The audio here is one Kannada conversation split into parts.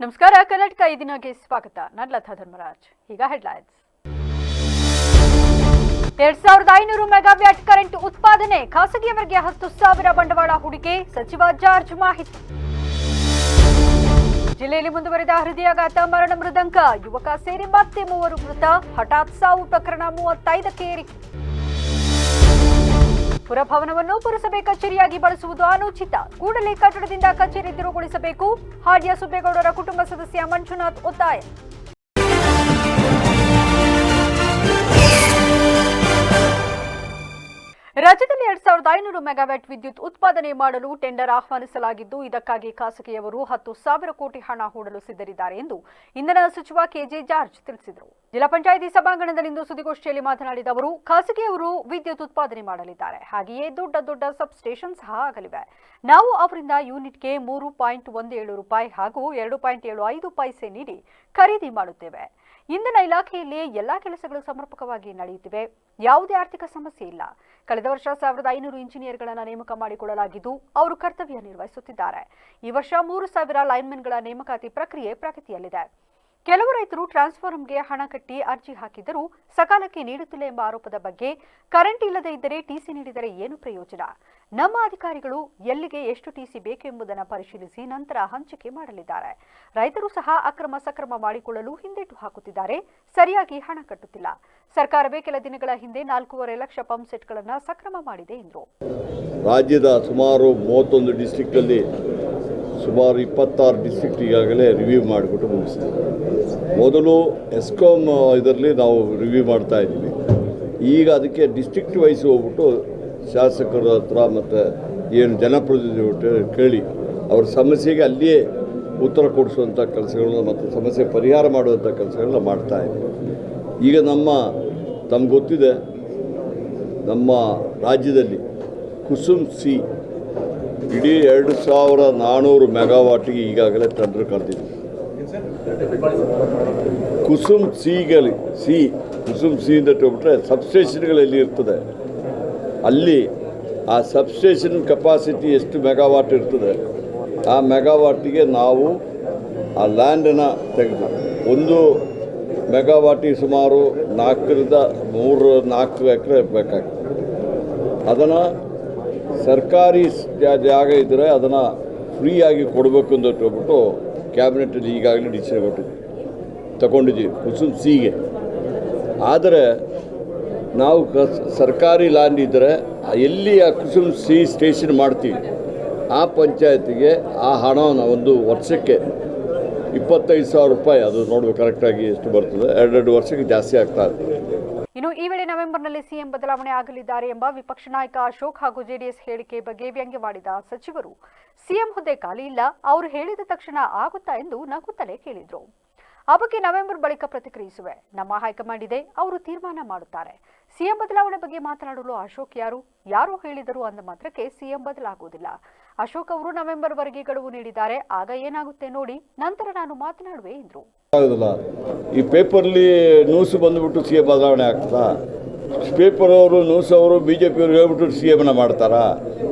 ನಮಸ್ಕಾರ. ಕರ್ನಾಟಕ ಈ ದಿನಕ್ಕೆ ಸ್ವಾಗತ. ನಾನು ಲತಾ ಧರ್ಮರಾಜ್. ಈಗ ಹೆಡ್ಲೈನ್ಸ್. 2500 ಮೆಗಾವ್ಯಾಟ್ ಕರೆಂಟ್ ಉತ್ಪಾದನೆ, ಖಾಸಗಿಯವರಿಗೆ 10,000 ಬಂಡವಾಳ ಹೂಡಿಕೆ, ಸಚಿವ ಜಾರ್ಜ್ ಮಾಹಿತಿ. ಜಿಲ್ಲೆಯಲ್ಲಿ ಮುಂದುವರೆದ ಹೃದಯಾಘಾತ, ಮರಣ ಮೃದಂಕ, ಯುವಕ ಸೇರಿ ಮತ್ತೆ 3 ಮೃತ, ಹಠಾತ್ ಸಾವು ಪ್ರಕರಣ 35ಕ್ಕೆ ಏರಿಕೆ. ಪುರಭವನವನ್ನು ಪುರಸಭೆ ಕಚೇರಿಯಾಗಿ ಬಳಸುವುದು ಅನುಚಿತ, ಕೂಡಲೇ ಕಟ್ಟಡದಿಂದ ಕಚೇರಿ ತೆರವುಗೊಳಿಸಬೇಕು, ಹಾಡ್ಯ ಸುಬ್ಬೇಗೌಡರ ಕುಟುಂಬ ಸದಸ್ಯ ಮಂಜುನಾಥ್ ಒತ್ತಾಯ. ರಾಜ್ಯದಲ್ಲಿ 2500 ಮೆಗಾವ್ಯಾಟ್ ವಿದ್ಯುತ್ ಉತ್ಪಾದನೆ ಮಾಡಲು ಟೆಂಡರ್ ಆಹ್ವಾನಿಸಲಾಗಿದ್ದು, ಇದಕ್ಕಾಗಿ ಖಾಸಗಿಯವರು 10,000 ಕೋಟಿ ಹಣ ಹೂಡಲು ಸಿದ್ಧರಿದ್ದಾರೆ ಎಂದು ಇಂಧನ ಸಚಿವ ಕೆಜೆ ಜಾರ್ಜ್ ತಿಳಿಸಿದರು. ಜಿಲ್ಲಾ ಪಂಚಾಯಿತಿ ಸಭಾಂಗಣದಲ್ಲಿಂದು ಸುದ್ದಿಗೋಷ್ಠಿಯಲ್ಲಿ ಮಾತನಾಡಿದ ಅವರು, ಖಾಸಗಿಯವರು ವಿದ್ಯುತ್ ಉತ್ಪಾದನೆ ಮಾಡಲಿದ್ದಾರೆ, ಹಾಗೆಯೇ ದೊಡ್ಡ ದೊಡ್ಡ ಸಬ್ ಸ್ಟೇಷನ್ ಸಹ ಆಗಲಿವೆ. ನಾವು ಅವರಿಂದ ಯೂನಿಟ್ಗೆ 3.17 ರೂಪಾಯಿ ಹಾಗೂ 2.75 ಪೈಸೆ ನೀಡಿ ಖರೀದಿ ಮಾಡುತ್ತೇವೆ. ಇಂಧನ ಇಲಾಖೆಯಲ್ಲಿ ಎಲ್ಲಾ ಕೆಲಸಗಳು ಸಮರ್ಪಕವಾಗಿ ನಡೆಯುತ್ತಿವೆ, ಯಾವುದೇ ಆರ್ಥಿಕ ಸಮಸ್ಯೆ ಇಲ್ಲ. ಕಳೆದ ವರ್ಷ 1500 ಇಂಜಿನಿಯರ್ಗಳನ್ನು ನೇಮಕ ಮಾಡಿಕೊಳ್ಳಲಾಗಿದ್ದು, ಅವರು ಕರ್ತವ್ಯ ನಿರ್ವಹಿಸುತ್ತಿದ್ದಾರೆ. ಈ ವರ್ಷ 3000 ಲೈನ್ಮೆನ್ಗಳ ನೇಮಕಾತಿ ಪ್ರಕ್ರಿಯೆ ಪ್ರಗತಿಯಲ್ಲಿದೆ. ಕೆಲವು ರೈತರು ಟ್ರಾನ್ಸ್ಫಾರ್ಮರ್ಗೆ ಹಣ ಕಟ್ಟಿ ಅರ್ಜಿ ಹಾಕಿದರೂ ಸಕಾಲಕ್ಕೆ ನೀಡುತ್ತಿಲ್ಲ ಎಂಬ ಆರೋಪದ ಬಗ್ಗೆ, ಕರೆಂಟ್ ಇಲ್ಲದೇ ಇದ್ದರೆ ಟಿಸಿ ನೀಡಿದರೆ ಏನು ಪ್ರಯೋಜನ? ನಮ್ಮ ಅಧಿಕಾರಿಗಳು ಎಲ್ಲಿಗೆ ಎಷ್ಟು ಟಿಸಿ ಬೇಕು ಎಂಬುದನ್ನು ಪರಿಶೀಲಿಸಿ ನಂತರ ಹಂಚಿಕೆ ಮಾಡಲಿದ್ದಾರೆ. ರೈತರು ಸಹ ಅಕ್ರಮ ಸಕ್ರಮ ಮಾಡಿಕೊಳ್ಳಲು ಹಿಂದೇಟು ಹಾಕುತ್ತಿದ್ದಾರೆ, ಸರಿಯಾಗಿ ಹಣ ಕಟ್ಟುತ್ತಿಲ್ಲ. ಸರ್ಕಾರವೇ ಕೆಲ ದಿನಗಳ ಹಿಂದೆ 4.5 ಲಕ್ಷ ಪಂಪ್ ಸೆಟ್ಗಳನ್ನು ಸಕ್ರಮ ಮಾಡಿದೆ ಎಂದರು. ರಾಜ್ಯದ ಸುಮಾರು 31 ಡಿಸ್ಟ್ರಿಕ್ಟಲ್ಲಿ ಸುಮಾರು 26 ಡಿಸ್ಟ್ರಿಕ್ಟ್ ಈಗಾಗಲೇ ರಿವ್ಯೂ ಮಾಡಿಬಿಟ್ಟು ಮುಗಿಸಿದೆ. ಮೊದಲು ಎಸ್ಕಾಮ್ ಇದರಲ್ಲಿ ನಾವು ರಿವ್ಯೂ ಮಾಡ್ತಾ ಇದ್ವಿ. ಈಗ ಅದಕ್ಕೆ ಡಿಸ್ಟ್ರಿಕ್ಟ್ ವೈಸ್ ಹೋಗ್ಬಿಟ್ಟು ಶಾಸಕರ ಹತ್ರ ಮತ್ತು ಏನು ಜನಪ್ರತಿನಿಧಿಗಳು ಕೇಳಿ ಅವ್ರ ಸಮಸ್ಯೆಗೆ ಅಲ್ಲಿಯೇ ಉತ್ತರ ಕೊಡಿಸುವಂಥ ಕೆಲಸಗಳನ್ನ ಮತ್ತು ಸಮಸ್ಯೆ ಪರಿಹಾರ ಮಾಡುವಂಥ ಕೆಲಸಗಳನ್ನ ಮಾಡ್ತಾ ಇದ್ವಿ. ಈಗ ತಮ್ಗೆ ಗೊತ್ತಿದೆ, ನಮ್ಮ ರಾಜ್ಯದಲ್ಲಿ ಕುಸುಮ್ ಸಿ ಇಡೀ 2400 ಮೆಗಾವಾಟಿಗೆ ಈಗಾಗಲೇ ಟೆಂಡರ್ ಕರೆದಿದೆ. ಕುಸುಮ್ ಕುಸುಮ್ ಸಿ ಅಂತ ಹೇಳ್ಬಿಟ್ರೆ ಸಬ್ಸ್ಟೇಷನ್ಗಳಲ್ಲಿ ಇರ್ತದೆ. ಅಲ್ಲಿ ಆ ಸಬ್ಸ್ಟೇಷನ್ ಕೆಪಾಸಿಟಿ ಎಷ್ಟು ಮೆಗಾವಾಟ್ ಇರ್ತದೆ, ಆ ಮೆಗಾವಾಟಿಗೆ ನಾವು ಆ ಲ್ಯಾಂಡನ್ನು ತೆಗೆದು 1 ಮೆಗಾವಾಟಿಗೆ ಸುಮಾರು 4 ರಿಂದ 4 ಎಕರೆ ಬೇಕಾಗ್ತದೆ. ಅದನ್ನು ಸರ್ಕಾರಿ ಜಾಗ ಇದ್ದರೆ ಅದನ್ನು ಫ್ರೀಯಾಗಿ ಕೊಡಬೇಕು ಅಂತ ಹೇಳ್ಬಿಟ್ಟು ಕ್ಯಾಬಿನೆಟಲ್ಲಿ ಈಗಾಗಲೇ ಡಿಸಿಷನ್ ತಗೊಂಡಿದ್ದೀವಿ ಕುಸುಮ್ ಸಿಗೆ. ಆದರೆ ನಾವು ಸರ್ಕಾರಿ ಲ್ಯಾಂಡ್ ಇದ್ದರೆ ಎಲ್ಲಿ ಆ ಕುಸುಮ್ ಸಿ ಸ್ಟೇಷನ್ ಮಾಡ್ತೀವಿ ಆ ಪಂಚಾಯತಿಗೆ ಆ ಹಣವನ್ನು ಒಂದು ವರ್ಷಕ್ಕೆ 25,000 ರೂಪಾಯಿ, ಅದು ನೋಡಬೇಕು ಕರೆಕ್ಟಾಗಿ ಎಷ್ಟು ಬರ್ತದೆ, 2 ವರ್ಷಕ್ಕೆ ಜಾಸ್ತಿ ಆಗ್ತಾ ಇದೆ. ಇನ್ನು ಈ ವೇಳೆ ನವೆಂಬರ್ನಲ್ಲಿ ಸಿಎಂ ಬದಲಾವಣೆ ಆಗಲಿದ್ದಾರೆ ಎಂಬ ವಿಪಕ್ಷ ನಾಯಕ ಅಶೋಕ್ ಹಾಗೂ ಜೆಡಿಎಸ್ ಹೇಳಿಕೆ ಬಗ್ಗೆ ವ್ಯಂಗ್ಯವಾಡಿದ ಸಚಿವರು, ಸಿಎಂ ಹುದ್ದೆ ಖಾಲಿ ಇಲ್ಲ, ಅವರು ಹೇಳಿದ ತಕ್ಷಣ ಆಗುತ್ತಾ ಎಂದು ನಗುತ್ತಲೇ ಕೇಳಿದ್ರು. ಆ ಬಗ್ಗೆ ನವೆಂಬರ್ ಬಳಿಕ ಪ್ರತಿಕ್ರಿಯಿಸುವೆ, ನಮ್ಮ ಹೈಕಮಾಂಡ್ ಇದೆ, ಅವರು ತೀರ್ಮಾನ ಮಾಡುತ್ತಾರೆ. ಸಿಎಂ ಬದಲಾವಣೆ ಬಗ್ಗೆ ಮಾತನಾಡಲು ಅಶೋಕ್ ಯಾರು ಹೇಳಿದರು ಅಂದ ಮಾತ್ರಕ್ಕೆ ಸಿಎಂ ಬದಲಾಗುವುದಿಲ್ಲ. ಅಶೋಕ್ ಅವರು ನವೆಂಬರ್ ವರೆಗೆ ಗಡುವು ನೀಡಿದ್ದಾರೆ, ಆಗ ಏನಾಗುತ್ತೆ ನೋಡಿ, ನಂತರ ನಾನು ಮಾತನಾಡುವೆ ಎಂದರು. ಈ ಪೇಪರ್ಲಿ ನ್ಯೂಸ್ ಬಂದುಬಿಟ್ಟು ಸಿಎಂ ಬದಲಾವಣೆ ಆಗ್ತದಾ? ಪೇಪರ್ ಅವರು ನ್ಯೂಸ್ ಅವರು BJP ಅವ್ರು ಹೇಳ್ಬಿಟ್ಟು CMನ ಮಾಡ್ತಾರಾ?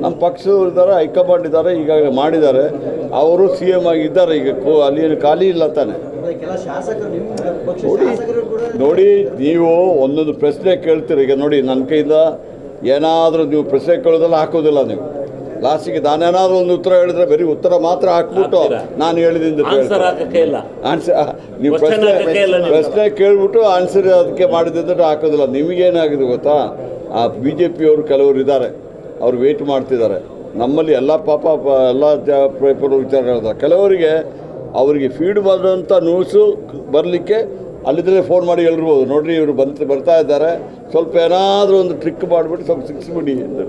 ನಮ್ಮ ಪಕ್ಷದವರು ಇದ್ದಾರೆ, ಹೈಕಮಾಂಡ್ ಇದ್ದಾರೆ, ಈಗಾಗಲೇ ಮಾಡಿದ್ದಾರೆ, ಅವರು CM ಆಗಿದ್ದಾರೆ. ಈಗ ಅಲ್ಲಿ ಏನು ಖಾಲಿ ಇಲ್ಲ ತಾನೆ. ನೋಡಿ ನೀವು ಒಂದೊಂದು ಪ್ರಶ್ನೆ ಕೇಳ್ತೀರಿ. ಈಗ ನೋಡಿ ನನ್ನ ಕೈಯಿಂದ ಏನಾದರೂ ನೀವು ಪ್ರಶ್ನೆ ಕೇಳೋದಲ್ಲ ಹಾಕೋದಿಲ್ಲ. ನೀವು ಲಾಸ್ಟಿಗೆ ನಾನೇನಾದ್ರೂ ಒಂದು ಉತ್ತರ ಹೇಳಿದ್ರೆ ಬರೀ ಉತ್ತರ ಮಾತ್ರ ಹಾಕ್ಬಿಟ್ಟು ನಾನು ಹೇಳಿದಿಂದ ನೀವು ಪ್ರಶ್ನೆ ಕೇಳ್ಬಿಟ್ಟು ಆನ್ಸರ್ ಅದಕ್ಕೆ ಮಾಡಿದ್ರೆ ಹಾಕೋದಿಲ್ಲ. ನಿಮಗೇನಾಗಿದೆ ಗೊತ್ತಾ, ಆ BJP ಅವರು ಕೆಲವರು ಇದ್ದಾರೆ, ಅವ್ರು ವೆಯ್ಟ್ ಮಾಡ್ತಿದ್ದಾರೆ. ನಮ್ಮಲ್ಲಿ ಎಲ್ಲ ಎಲ್ಲ ಪೇಪರ್ ವಿಚಾರ ಹೇಳ್ತಾರೆ. ಕೆಲವರಿಗೆ ಅವರಿಗೆ ಫೀಡ್ ಮಾಡುವಂಥ ನ್ಯೂಸು ಬರಲಿಕ್ಕೆ ಅಲ್ಲಿದ್ದರೆ ಫೋನ್ ಮಾಡಿ ಹೇಳಿರ್ಬೋದು, ನೋಡ್ರಿ ಇವರು ಬರ್ತಾ ಇದ್ದಾರೆ, ಸ್ವಲ್ಪ ಏನಾದರೂ ಒಂದು ಟ್ರಿಕ್ ಮಾಡಿಬಿಟ್ಟು ಸ್ವಲ್ಪ ಸಿಕ್ಸ್ಬಿಡಿ ಅಂತ.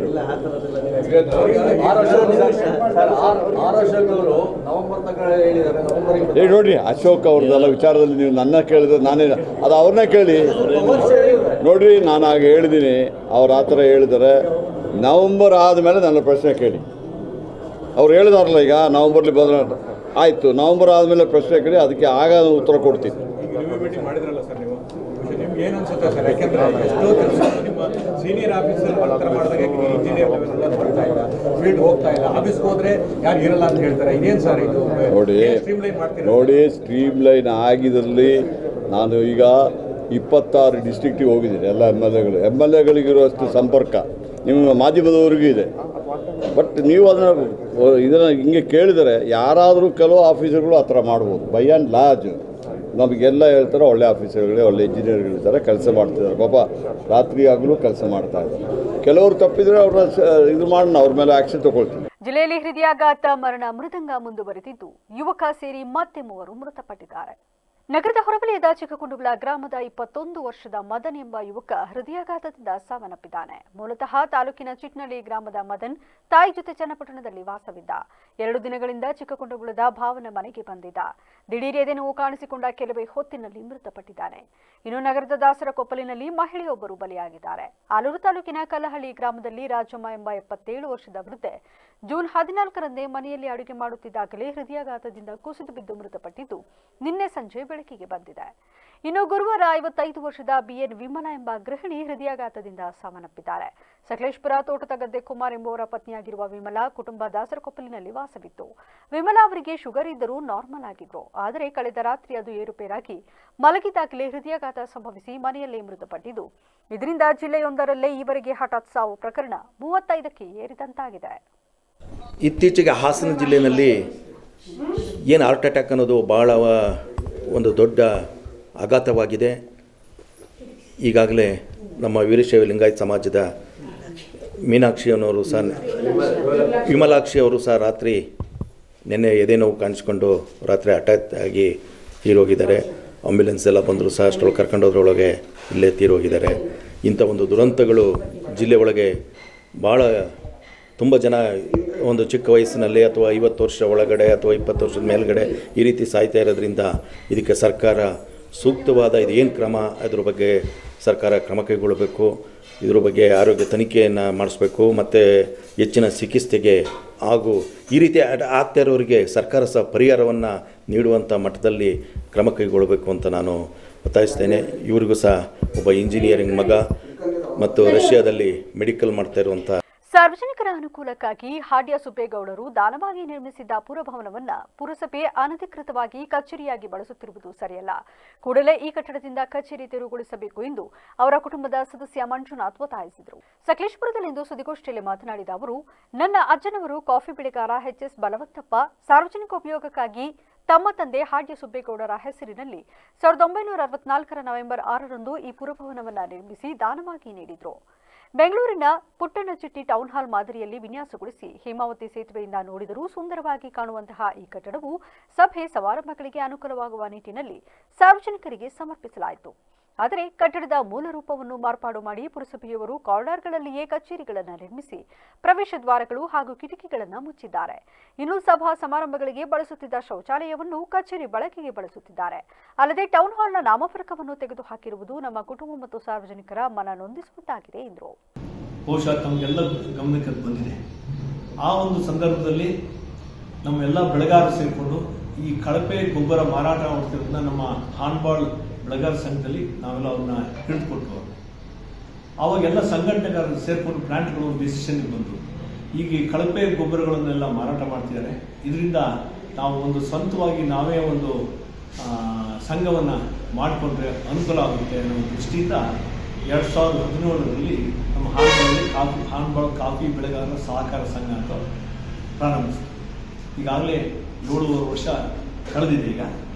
ನೋಡ್ರಿ ಅಶೋಕ್ ಅವ್ರದ್ದೆಲ್ಲ ವಿಚಾರದಲ್ಲಿ ನೀವು ನನ್ನ ಕೇಳಿದ್ರೆ ನಾನೇ ಅದು ಅವ್ರನ್ನೇ ಕೇಳಿ ನೋಡ್ರಿ. ನಾನು ಆಗ ಹೇಳಿದ್ದೀನಿ, ಅವ್ರು ಆ ಥರ ಹೇಳಿದ್ದಾರೆ. ನವಂಬರ್ ಆದಮೇಲೆ ನನ್ನ ಪ್ರಶ್ನೆ ಕೇಳಿ. ಅವ್ರು ಹೇಳಿದಾರಲ್ಲ ಈಗ ನವಂಬರ್ಲಿ ಬದಲಾವಣೆ ಆಯಿತು, ನವಂಬರ್ ಆದಮೇಲೆ ಪ್ರಶ್ನೆ ಕೇಳಿ, ಅದಕ್ಕೆ ಆಗ ಉತ್ತರ ಕೊಡ್ತೀನಿ. ಮಾಡಿದ್ರಲ್ಲ ಸರ್ ನೀವು, ನಿಮ್ಗೆ ಏನು ಅನ್ಸುತ್ತೆ ಸರ್? ಯಾಕೆಂದ್ರೆ ಎಷ್ಟೋ ಕೆಲಸ ನಿಮ್ಮ ಸೀನಿಯರ್ ಆಫೀಸರ್ ಮಾಡಿದಾಗ ಇಂಜಿನಿಯರ್ ಮಾಡ್ತಾ ಇಲ್ಲ, ಫೀಲ್ಡ್ ಹೋಗ್ತಾ ಇಲ್ಲ, ಆಫೀಸ್ಗೆ ಹೋದ್ರೆ ಯಾರು ಇರಲ್ಲ ಅಂತ ಹೇಳ್ತಾರೆ. ಇದೇನು ಸರ್ ಇದು? ಸ್ಟ್ರೀಮ್ಲೈನ್ ಮಾಡ್ತೀರಾ? ನೋಡಿ, ಸ್ಟ್ರೀಮ್ಲೈನ್ ಆಗಿದ್ರಲ್ಲಿ ನಾನು ಈಗ 26 ಡಿಸ್ಟ್ರಿಕ್ಟಿಗೆ ಹೋಗಿದ್ದೀನಿ. ಎಲ್ಲ ಎಮ್ ಎಲ್ ಎಗಳಿಗಿರುವಷ್ಟು ಸಂಪರ್ಕ ನಿಮ್ಮ ಮಾಧ್ಯಮದವರಿಗೂ ಇದೆ. ಬಟ್ ನೀವು ಇದನ್ನು ಹಿಂಗೆ ಕೇಳಿದರೆ ಯಾರಾದರೂ ಕೆಲವು ಆಫೀಸರ್ಗಳು ಆ ಥರ ಮಾಡ್ಬೋದು. ಬೈ ಆ್ಯಂಡ್ ಲಾರ್ಜ್ ನಮಗೆಲ್ಲ ಹೇಳ್ತಾರೆ ಒಳ್ಳೆ ಆಫೀಸರ್ಗಳೇ, ಒಳ್ಳೆ ಇಂಜಿನಿಯರ್ಗಳಿದ್ದಾರೆ, ಕೆಲಸ ಮಾಡ್ತಿದ್ದಾರೆ. ಪಾಪ ರಾತ್ರಿ ಆಗಲೂ ಕೆಲಸ ಮಾಡ್ತಾ ಇದ್ದಾರೆ. ಕೆಲವರು ತಪ್ಪಿದರೆ ಅವ್ರನ್ನ ಇದು ಮಾಡೋಣ, ಅವ್ರ ಮೇಲೆ ಆ್ಯಕ್ಷನ್ ತಗೊಳ್ತೀವಿ. ಜಿಲ್ಲೆಯಲ್ಲಿ ಹೃದಯಾಘಾತ ಮರಣ ಮೃದಂಗ ಮುಂದುವರೆದಿದ್ದು, ಯುವಕ ಸೇರಿ ಮತ್ತೆ 3 ಮೃತಪಟ್ಟಿದ್ದಾರೆ. ನಗರದ ಹೊರವಲಯದ ಚಿಕ್ಕಕುಂಡುಗಳ ಗ್ರಾಮದ 21 ವರ್ಷದ ಮದನ್ ಎಂಬ ಯುವಕ ಹೃದಯಾಘಾತದಿಂದ ಸಾವನ್ನಪ್ಪಿದ್ದಾನೆ. ಮೂಲತಃ ತಾಲೂಕಿನ ಚಿಟ್ನಳ್ಳಿ ಗ್ರಾಮದ ಮದನ್ ತಾಯಿ ಜೊತೆ ಚನ್ನಪಟ್ಟಣದಲ್ಲಿ ವಾಸವಿದ್ದ. 2 ದಿನಗಳಿಂದ ಚಿಕ್ಕಕುಂಡುಗುಳದ ಭಾವನ ಮನೆಗೆ ಬಂದಿದ್ದ. ದಿಢೀರ್ ಎದೆ ನೋವು ಕಾಣಿಸಿಕೊಂಡ ಕೆಲವೇ ಹೊತ್ತಿನಲ್ಲಿ ಮೃತಪಟ್ಟಿದ್ದಾನೆ. ಇನ್ನು ನಗರದ ದಾಸರಕೊಪ್ಪಲಿನಲ್ಲಿ ಮಹಿಳೆಯೊಬ್ಬರು ಬಲಿಯಾಗಿದ್ದಾರೆ. ಆಲೂರು ತಾಲೂಕಿನ ಕಲ್ಲಹಳ್ಳಿ ಗ್ರಾಮದಲ್ಲಿ ರಾಜಮ್ಮ ಎಂಬ 77 ವರ್ಷದ ವೃದ್ಧೆ ಜೂನ್ 14ರಂದೇ ಮನೆಯಲ್ಲಿ ಅಡುಗೆ ಮಾಡುತ್ತಿದ್ದಾಗಲೇ ಹೃದಯಾಘಾತದಿಂದ ಕುಸಿದು ಬಿದ್ದು ಮೃತಪಟ್ಟಿದ್ದು, ನಿನ್ನೆ ಸಂಜೆ ಬೆಳಕಿಗೆ ಬಂದಿದೆ. ಇನ್ನು ಗುರುವಾರ 55 ವರ್ಷದ ಬಿಎನ್ ವಿಮಲಾ ಎಂಬ ಗೃಹಿಣಿ ಹೃದಯಾಘಾತದಿಂದ ಸಾವನ್ನಪ್ಪಿದ್ದಾರೆ. ಸಕಲೇಶ್ಪುರ ತೋಟದ ಗದ್ದೆ ಕುಮಾರ್ ಎಂಬುವರ ಪತ್ನಿಯಾಗಿರುವ ವಿಮಲಾ ಕುಟುಂಬ ದಾಸರಕೊಪ್ಪಲಿನಲ್ಲಿ ವಾಸವಿತ್ತು. ವಿಮಲಾ ಅವರಿಗೆ ಶುಗರ್ ಇದ್ದರೂ ನಾರ್ಮಲ್ ಆಗಿದ್ರು. ಆದರೆ ಕಳೆದ ರಾತ್ರಿ ಅದು ಏರುಪೇರಾಗಿ ಮಲಗಿದಾಗಲೇ ಹೃದಯಾಘಾತ ಸಂಭವಿಸಿ ಮನೆಯಲ್ಲೇ ಮೃತಪಟ್ಟಿದ್ದು, ಇದರಿಂದ ಜಿಲ್ಲೆಯೊಂದರಲ್ಲೇ ಈವರೆಗೆ ಹಠಾತ್ ಸಾವು ಪ್ರಕರಣ 35ಕ್ಕೆ ಏರಿದಂತಾಗಿದೆ. ಇತ್ತೀಚೆಗೆ ಹಾಸನ ಜಿಲ್ಲೆಯಲ್ಲಿ ಏನು ಹಾರ್ಟ್ ಅಟ್ಯಾಕ್ ಅನ್ನೋದು ಭಾಳ ಒಂದು ದೊಡ್ಡ ಆಘಾತವಾಗಿದೆ. ಈಗಾಗಲೇ ನಮ್ಮ ವೀರಶೈವ ಲಿಂಗಾಯತ ಸಮಾಜದ ಮೀನಾಕ್ಷಿ ಅನ್ನೋರು ಸಹ, ವಿಮಲಾಕ್ಷಿ ಅವರು ಸಹ ರಾತ್ರಿ ನಿನ್ನೆ ಎದೆ ನೋವು ಕಾಣಿಸ್ಕೊಂಡು ರಾತ್ರಿ ಅಟ್ಯಾಕ್ ಆಗಿ ತೀರೋಗಿದ್ದಾರೆ. ಆಂಬ್ಯುಲೆನ್ಸ್ ಎಲ್ಲ ಬಂದರೂ ಸಹ ಅಷ್ಟೊಳಗೆ ಕರ್ಕೊಂಡೋದ್ರೊಳಗೆ ಇಲ್ಲೇ ತೀರೋಗಿದ್ದಾರೆ. ಇಂಥ ಒಂದು ದುರಂತಗಳು ಜಿಲ್ಲೆ ಒಳಗೆ ಭಾಳ ತುಂಬ ಜನ ಒಂದು ಚಿಕ್ಕ ವಯಸ್ಸಿನಲ್ಲಿ ಅಥವಾ 50 ವರ್ಷ ಒಳಗಡೆ ಅಥವಾ 20 ವರ್ಷದ ಮೇಲ್ಗಡೆ ಈ ರೀತಿ ಸಾಯ್ತಾ ಇರೋದ್ರಿಂದ ಇದಕ್ಕೆ ಸರ್ಕಾರ ಸೂಕ್ತವಾದ ಇದೇನು ಕ್ರಮ, ಅದ್ರ ಬಗ್ಗೆ ಸರ್ಕಾರ ಕ್ರಮ ಕೈಗೊಳ್ಳಬೇಕು. ಇದ್ರ ಬಗ್ಗೆ ಆರೋಗ್ಯ ತನಿಖೆಯನ್ನು ಮಾಡಿಸ್ಬೇಕು ಮತ್ತು ಹೆಚ್ಚಿನ ಚಿಕಿತ್ಸೆಗೆ ಹಾಗೂ ಈ ರೀತಿ ಆಗ್ತಾ ಇರೋರಿಗೆ ಸರ್ಕಾರ ಸಹ ಪರಿಹಾರವನ್ನು ನೀಡುವಂಥ ಮಟ್ಟದಲ್ಲಿ ಕ್ರಮ ಕೈಗೊಳ್ಳಬೇಕು ಅಂತ ನಾನು ಒತ್ತಾಯಿಸ್ತೇನೆ. ಇವರಿಗೂ ಸಹ ಒಬ್ಬ ಇಂಜಿನಿಯರಿಂಗ್ ಮಗ ಮತ್ತು ರಷ್ಯಾದಲ್ಲಿ ಮೆಡಿಕಲ್ ಮಾಡ್ತಾ ಇರುವಂಥ ಸಾರ್ವಜನಿಕರ ಅನುಕೂಲಕ್ಕಾಗಿ ಹಾಡ್ಯ ಸುಬ್ಬೇಗೌಡರು ದಾನವಾಗಿ ನಿರ್ಮಿಸಿದ್ದ ಪುರಭವನವನ್ನ ಪುರಸಭೆ ಅನಧಿಕೃತವಾಗಿ ಕಚೇರಿಯಾಗಿ ಬಳಸುತ್ತಿರುವುದು ಸರಿಯಲ್ಲ. ಕೂಡಲೇ ಈ ಕಟ್ಟಡದಿಂದ ಕಚೇರಿ ತೆರವುಗೊಳಿಸಬೇಕು ಎಂದು ಅವರ ಕುಟುಂಬದ ಸದಸ್ಯ ಮಂಜುನಾಥ್ ಒತ್ತಾಯಿಸಿದರು. ಸಕಲೇಶಪುರದಲ್ಲಿಂದು ಸುದ್ದಿಗೋಷ್ಠಿಯಲ್ಲಿ ಮಾತನಾಡಿದ ಅವರು, ನನ್ನ ಅಜ್ಜನವರು ಕಾಫಿ ಬೆಳೆಗಾರ ಎಚ್.ಎಸ್. ಬಲವಂತಪ್ಪ ಸಾರ್ವಜನಿಕ ಉಪಯೋಗಕ್ಕಾಗಿ ತಮ್ಮ ತಂದೆ ಹಾಡ್ಯ ಸುಬ್ಬೇಗೌಡರ ಹೆಸರಿನಲ್ಲಿ 1964 ನವೆಂಬರ್ 6ರಂದು ಈ ಪುರಭವನವನ್ನು ನಿರ್ಮಿಸಿ ದಾನವಾಗಿ ನೀಡಿದರು. ಬೆಂಗಳೂರಿನ ಪುಟ್ಟಣಚಿಟ್ಟಿ ಟೌನ್ ಹಾಲ್ ಮಾದರಿಯಲ್ಲಿ ವಿನ್ಯಾಸಗೊಳಿಸಿ ಹೇಮಾವತಿ ಸೇತುವೆಯಿಂದ ನೋಡಿದರೂ ಸುಂದರವಾಗಿ ಕಾಣುವಂತಹ ಈ ಕಟ್ಟಡವು ಸಭೆ ಸಮಾರಂಭಗಳಿಗೆ ಅನುಕೂಲವಾಗುವ ನಿಟ್ಟಿನಲ್ಲಿ ಸಾರ್ವಜನಿಕರಿಗೆ ಸಮರ್ಪಿಸಲಾಯಿತು. ಆದರೆ ಕಟ್ಟಡದ ಮೂಲ ರೂಪವನ್ನು ಮಾರ್ಪಾಡು ಮಾಡಿ ಪುರಸಭೆಯವರು ಕಾರಿಡಾರ್ಗಳಲ್ಲಿಯೇ ಕಚೇರಿಗಳನ್ನು ನಿರ್ಮಿಸಿ ಪ್ರವೇಶ ದ್ವಾರಗಳು ಹಾಗೂ ಕಿಟಕಿಗಳನ್ನು ಮುಚ್ಚಿದ್ದಾರೆ. ಇನ್ನು ಸಭಾ ಸಮಾರಂಭಗಳಿಗೆ ಬಳಸುತ್ತಿದ್ದ ಶೌಚಾಲಯವನ್ನು ಕಚೇರಿ ಬಳಕೆಗೆ ಬಳಸುತ್ತಿದ್ದಾರೆ. ಅಲ್ಲದೆ ಟೌನ್ ಹಾಲ್ನ ನಾಮಫಲಕವನ್ನು ತೆಗೆದುಹಾಕಿರುವುದು ನಮ್ಮ ಕುಟುಂಬ ಮತ್ತು ಸಾರ್ವಜನಿಕರ ಮನ ನೊಂದಿಸುವಂತಾಗಿದೆ ಎಂದರು. ಬಹುಶಃ ತಮಗೆಲ್ಲ ಗಮನಕ್ಕೆ ಬಂದಿದೆ. ಆ ಒಂದು ಸಂದರ್ಭದಲ್ಲಿ ನಮ್ಮೆಲ್ಲ ಬೆಳೆಗಾರರು ಸೇರಿಕೊಂಡು ಈ ಕಳಪೆ ಗೊಬ್ಬರ ಮಾರಾಟ ಮಾಡ್ತಿರೋದನ್ನ ನಮ್ಮ ಹಾನ್ಬಾಳ್ ಬೆಳೆಗಾರ ಸಂಘದಲ್ಲಿ ನಾವೆಲ್ಲ ಅವ್ರನ್ನ ಹಿಡಿದುಕೊಟ್ಟು ಅವಾಗೆಲ್ಲ ಸಂಘಟನೆಗಾರರು ಸೇರಿಕೊಂಡು ಪ್ಲಾಂಟ್ಗಳು ಒಂದು ಡಿಸಿಷನ್ಗೆ ಬಂದರು. ಈಗ ಈ ಕಳಪೆ ಗೊಬ್ಬರಗಳನ್ನೆಲ್ಲ ಮಾರಾಟ ಮಾಡ್ತಿದ್ದಾರೆ. ಇದರಿಂದ ನಾವು ಒಂದು ಸ್ವಂತವಾಗಿ ನಾವೇ ಒಂದು ಸಂಘವನ್ನು ಮಾಡಿಕೊಂಡ್ರೆ ಅನುಕೂಲ ಆಗುತ್ತೆ ಅನ್ನೋ ದೃಷ್ಟಿಯಿಂದ 2017ರಲ್ಲಿ ನಮ್ಮ ಹಾನ್ಬಾಳ್ ಕಾಫಿ ಬೆಳೆಗಾರರ ಸಹಕಾರ ಸಂಘ ಅಂತ ಪ್ರಾರಂಭಿಸಿದೆ. ಈಗಾಗಲೇ 7 ವರ್ಷ ಕಳೆದಿದೆ. ಈಗ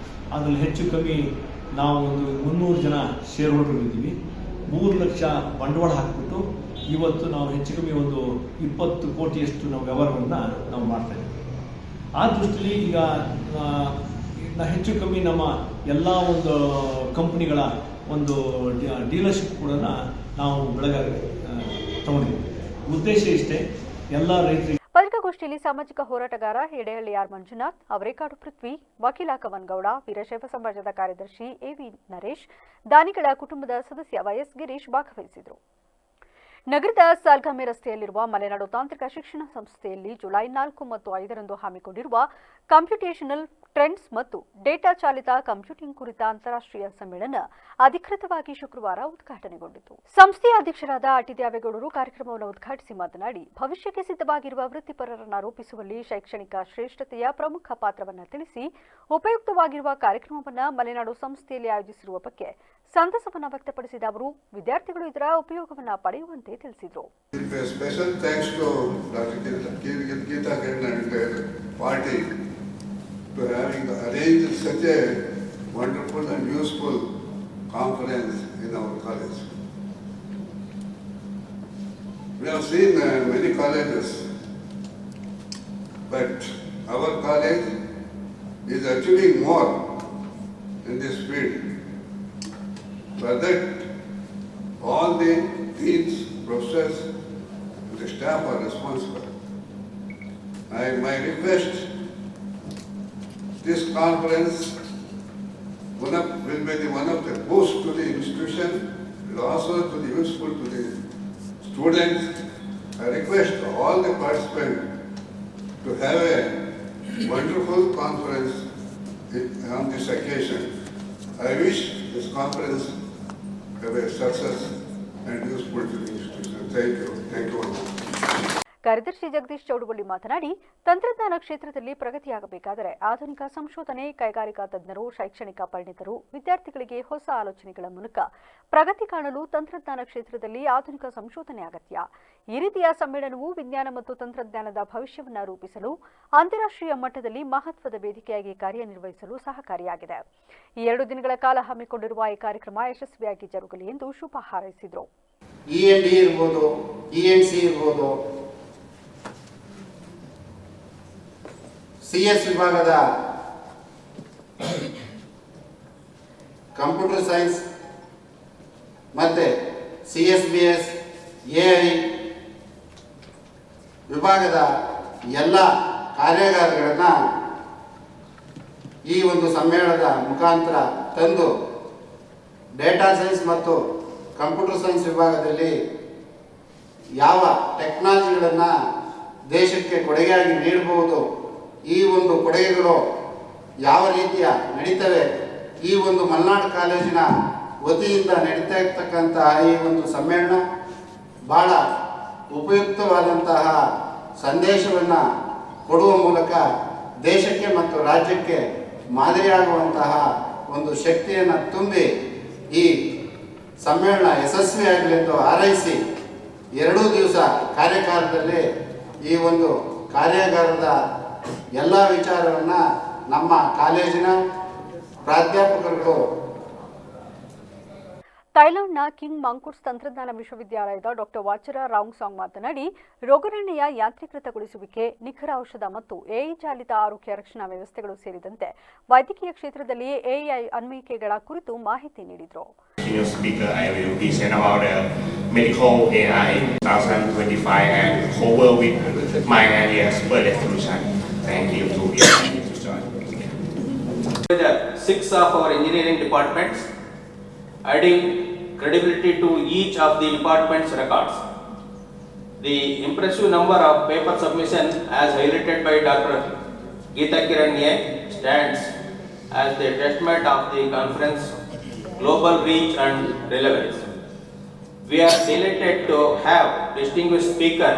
ಅದರಲ್ಲಿ ಹೆಚ್ಚು ಕಮ್ಮಿ ನಾವು ಒಂದು 300 ಜನ ಶೇರ್ ಹೋಲ್ಡರ್ ಇದ್ದೀವಿ. 3 ಲಕ್ಷ ಬಂಡವಾಳ ಹಾಕಿಬಿಟ್ಟು ಇವತ್ತು ನಾವು ಹೆಚ್ಚು ಕಮ್ಮಿ ಒಂದು 20 ಕೋಟಿಯಷ್ಟು ನಾವು ವ್ಯವಹಾರವನ್ನು ನಾವು ಮಾಡ್ತಾ ಇದ್ದೀವಿ. ಆ ದೃಷ್ಟಿಯಲ್ಲಿ ಈಗ ಹೆಚ್ಚು ಕಮ್ಮಿ ನಮ್ಮ ಎಲ್ಲ ಒಂದು ಕಂಪ್ನಿಗಳ ಒಂದು ಡೀಲರ್ಶಿಪ್ ಕೂಡ ನಾವು ಬೆಳೆಗಾರರಿಗೆ ತಗೊಂಡಿದ್ದೀವಿ. ಉದ್ದೇಶ ಇಷ್ಟೇ, ಎಲ್ಲ ರೈತರಿಗೆ. ಪತ್ರಿಕಾಗೋಷ್ಠಿಯಲ್ಲಿ ಸಾಮಾಜಿಕ ಹೋರಾಟಗಾರ ಎಡೆಹಳ್ಳಿ ಆರ್ ಮಂಜುನಾಥ್, ಅವರೇಕಾಡು ಪೃಥ್ವಿ, ವಕೀಲ ಕವನ್ಗೌಡ, ವೀರಶೈವ ಸಮಾಜದ ಕಾರ್ಯದರ್ಶಿ ಎವಿ ನರೇಶ್, ದಾನಿಗಳ ಕುಟುಂಬದ ಸದಸ್ಯ ವೈಎಸ್ ಗಿರೀಶ್ ಭಾಗವಹಿಸಿದರು. ನಗರದ ಸಾಲ್ಗಾಮೆ ರಸ್ತೆಯಲ್ಲಿರುವ ಮಲೆನಾಡು ತಾಂತ್ರಿಕ ಶಿಕ್ಷಣ ಸಂಸ್ಥೆಯಲ್ಲಿ ಜುಲೈ 4 ಮತ್ತು 5ರಂದು ಹಮ್ಮಿಕೊಂಡಿರುವ ಕಂಪ್ಯೂಟೇಷನಲ್ ಟ್ರೆಂಡ್ಸ್ ಮತ್ತು ಡೇಟಾ ಚಾಲಿತ ಕಂಪ್ಯೂಟಿಂಗ್ ಕುರಿತ ಅಂತಾರಾಷ್ಟ್ರೀಯ ಸಮ್ಮೇಳನ ಅಧಿಕೃತವಾಗಿ ಶುಕ್ರವಾರ ಉದ್ಘಾಟನೆಗೊಂಡಿತು. ಸಂಸ್ಥೆಯ ಅಧ್ಯಕ್ಷರಾದ ಆಟಿ ದ್ಯಾವೇಗೌಡರು ಕಾರ್ಯಕ್ರಮವನ್ನು ಉದ್ಘಾಟಿಸಿ ಮಾತನಾಡಿ, ಭವಿಷ್ಯಕ್ಕೆ ಸಿದ್ಧವಾಗಿರುವ ವೃತ್ತಿಪರರನ್ನು ರೂಪಿಸುವಲ್ಲಿ ಶೈಕ್ಷಣಿಕ ಶ್ರೇಷ್ಠತೆಯ ಪ್ರಮುಖ ಪಾತ್ರವನ್ನು ತಿಳಿಸಿ ಉಪಯುಕ್ತವಾಗಿರುವ ಕಾರ್ಯಕ್ರಮವನ್ನು ಮಲೆನಾಡು ಸಂಸ್ಥೆಯಲ್ಲಿ ಆಯೋಜಿಸಿರುವ ಬಗ್ಗೆ ಸಂತಸವನ್ನು ವ್ಯಕ್ತಪಡಿಸಿದ ಅವರು ವಿದ್ಯಾರ್ಥಿಗಳು ಇದರ ಉಪಯೋಗವನ್ನು ಪಡೆಯುವಂತೆ ತಿಳಿಸಿದರು. To having arranged such a wonderful and useful conference in our college. We have seen many colleges, but our college is achieving more in this field. For that, all the deans, professors, and the staff are responsible. My request, this conference will be one of the boost to the institution, and also to the useful to the students. I request all the participants to have a wonderful conference on this occasion. I wish this conference have a success and useful to the institution. Thank you. Thank you very much. ಕಾರ್ಯದರ್ಶಿ ಜಗದೀಶ್ ಚೌಡವಳ್ಳಿ ಮಾತನಾಡಿ, ತಂತ್ರಜ್ಞಾನ ಕ್ಷೇತ್ರದಲ್ಲಿ ಪ್ರಗತಿಯಾಗಬೇಕಾದರೆ ಆಧುನಿಕ ಸಂಶೋಧನೆ, ಕೈಗಾರಿಕಾ ತಜ್ಞರು, ಶೈಕ್ಷಣಿಕ ಪರಿಣಿತರು, ವಿದ್ಯಾರ್ಥಿಗಳಿಗೆ ಹೊಸ ಆಲೋಚನೆಗಳ ಮೂಲಕ ಪ್ರಗತಿ ಕಾಣಲು ತಂತ್ರಜ್ಞಾನ ಕ್ಷೇತ್ರದಲ್ಲಿ ಆಧುನಿಕ ಸಂಶೋಧನೆ ಅಗತ್ಯ. ಈ ರೀತಿಯ ಸಮ್ಮೇಳನವು ವಿಜ್ಞಾನ ಮತ್ತು ತಂತ್ರಜ್ಞಾನದ ಭವಿಷ್ಯವನ್ನು ರೂಪಿಸಲು ಅಂತಾರಾಷ್ಟ್ರೀಯ ಮಟ್ಟದಲ್ಲಿ ಮಹತ್ವದ ವೇದಿಕೆಯಾಗಿ ಕಾರ್ಯನಿರ್ವಹಿಸಲು ಸಹಕಾರಿಯಾಗಿದೆ. ಈ 2 ದಿನಗಳ ಕಾಲ ಹಮ್ಮಿಕೊಂಡಿರುವ ಈ ಕಾರ್ಯಕ್ರಮ ಯಶಸ್ವಿಯಾಗಿ ಜರುಗಲಿ ಎಂದು ಶುಭ ಹಾರೈಸಿದರು. E&D ಇರ್ಬೋದು, ENC ಇರ್ಬೋದು, CS ವಿಭಾಗದ ಕಂಪ್ಯೂಟರ್ ಸೈನ್ಸ್ ಮತ್ತೆ CSBS, AI ವಿಭಾಗದ ಎಲ್ಲ ಕಾರ್ಯಾಗಾರಗಳನ್ನು ಈ ಒಂದು ಸಮ್ಮೇಳನದ ಮುಖಾಂತರ ತಂದು ಡೇಟಾ ಸೈನ್ಸ್ ಮತ್ತು ಕಂಪ್ಯೂಟರ್ ಸೈನ್ಸ್ ವಿಭಾಗದಲ್ಲಿ ಯಾವ ಟೆಕ್ನಾಲಜಿಗಳನ್ನು ದೇಶಕ್ಕೆ ಕೊಡುಗೆಯಾಗಿ ನೀಡಬಹುದು, ಈ ಒಂದು ಕೊಡುಗೆಗಳು ಯಾವ ರೀತಿಯ ನಡೀತವೆ, ಈ ಒಂದು ಮಲೆನಾಡು ಕಾಲೇಜಿನ ವತಿಯಿಂದ ನಡೀತಾ ಇರ್ತಕ್ಕಂತಹ ಈ ಒಂದು ಸಮ್ಮೇಳನ ಭಾಳ ಉಪಯುಕ್ತವಾದಂತಹ ಸಂದೇಶವನ್ನು ಕೊಡುವ ಮೂಲಕ ದೇಶಕ್ಕೆ ಮತ್ತು ರಾಜ್ಯಕ್ಕೆ ಮಾದರಿಯಾಗುವಂತಹ ಒಂದು ಶಕ್ತಿಯನ್ನು ತುಂಬಿ ಈ ಸಮ್ಮೇಳನ ಯಶಸ್ವಿಯಾಗಲಿ ಎಂದು ಹಾರೈಸಿ 2 ದಿವಸ ಕಾರ್ಯಕಾಲದಲ್ಲಿ ಈ ಒಂದು ಕಾರ್ಯಾಗಾರದ ಎಲ್ಲ ವಿಚಾರವನ್ನು ನಮ್ಮ ಕಾಲೇಜಿನ ಪ್ರಾಧ್ಯಾಪಕರುಗಳು ಥೈಲ್ಯಾಂಡ್ನ ಕಿಂಗ್ ಮಂಕುರ್ಸ್ ತಂತ್ರಜ್ಞಾನ ವಿಶ್ವವಿದ್ಯಾಲಯದ ಡಾಕ್ಟರ್ ವಾಚರ ರಾಂಗ್ಸಾಂಗ್ ಮಾತನಾಡಿ, ರೋಗನಿರ್ಣಯ ಯಾಂತ್ರೀಕೃತಗೊಳಿಸುವಿಕೆ, ನಿಖರ ಔಷಧ ಮತ್ತು ಎಐ ಚಾಲಿತ ಆರೋಗ್ಯ ರಕ್ಷಣಾ ವ್ಯವಸ್ಥೆಗಳು ಸೇರಿದಂತೆ ವೈದ್ಯಕೀಯ ಕ್ಷೇತ್ರದಲ್ಲಿ ಎಐ ಅನ್ವಯಿಕೆಗಳ ಕುರಿತು ಮಾಹಿತಿ ನೀಡಿದರು. Speaker, I will present about the medical AI 2025 and cover with my ideas for the solution. Thank you to everyone to join. The 6 of our engineering departments, adding credibility to each of the department's records. The impressive number of paper submission as highlighted by Dr. Geeta Kiran stands as the testament of the conference global reach and relevance. We are delighted to have distinguished speaker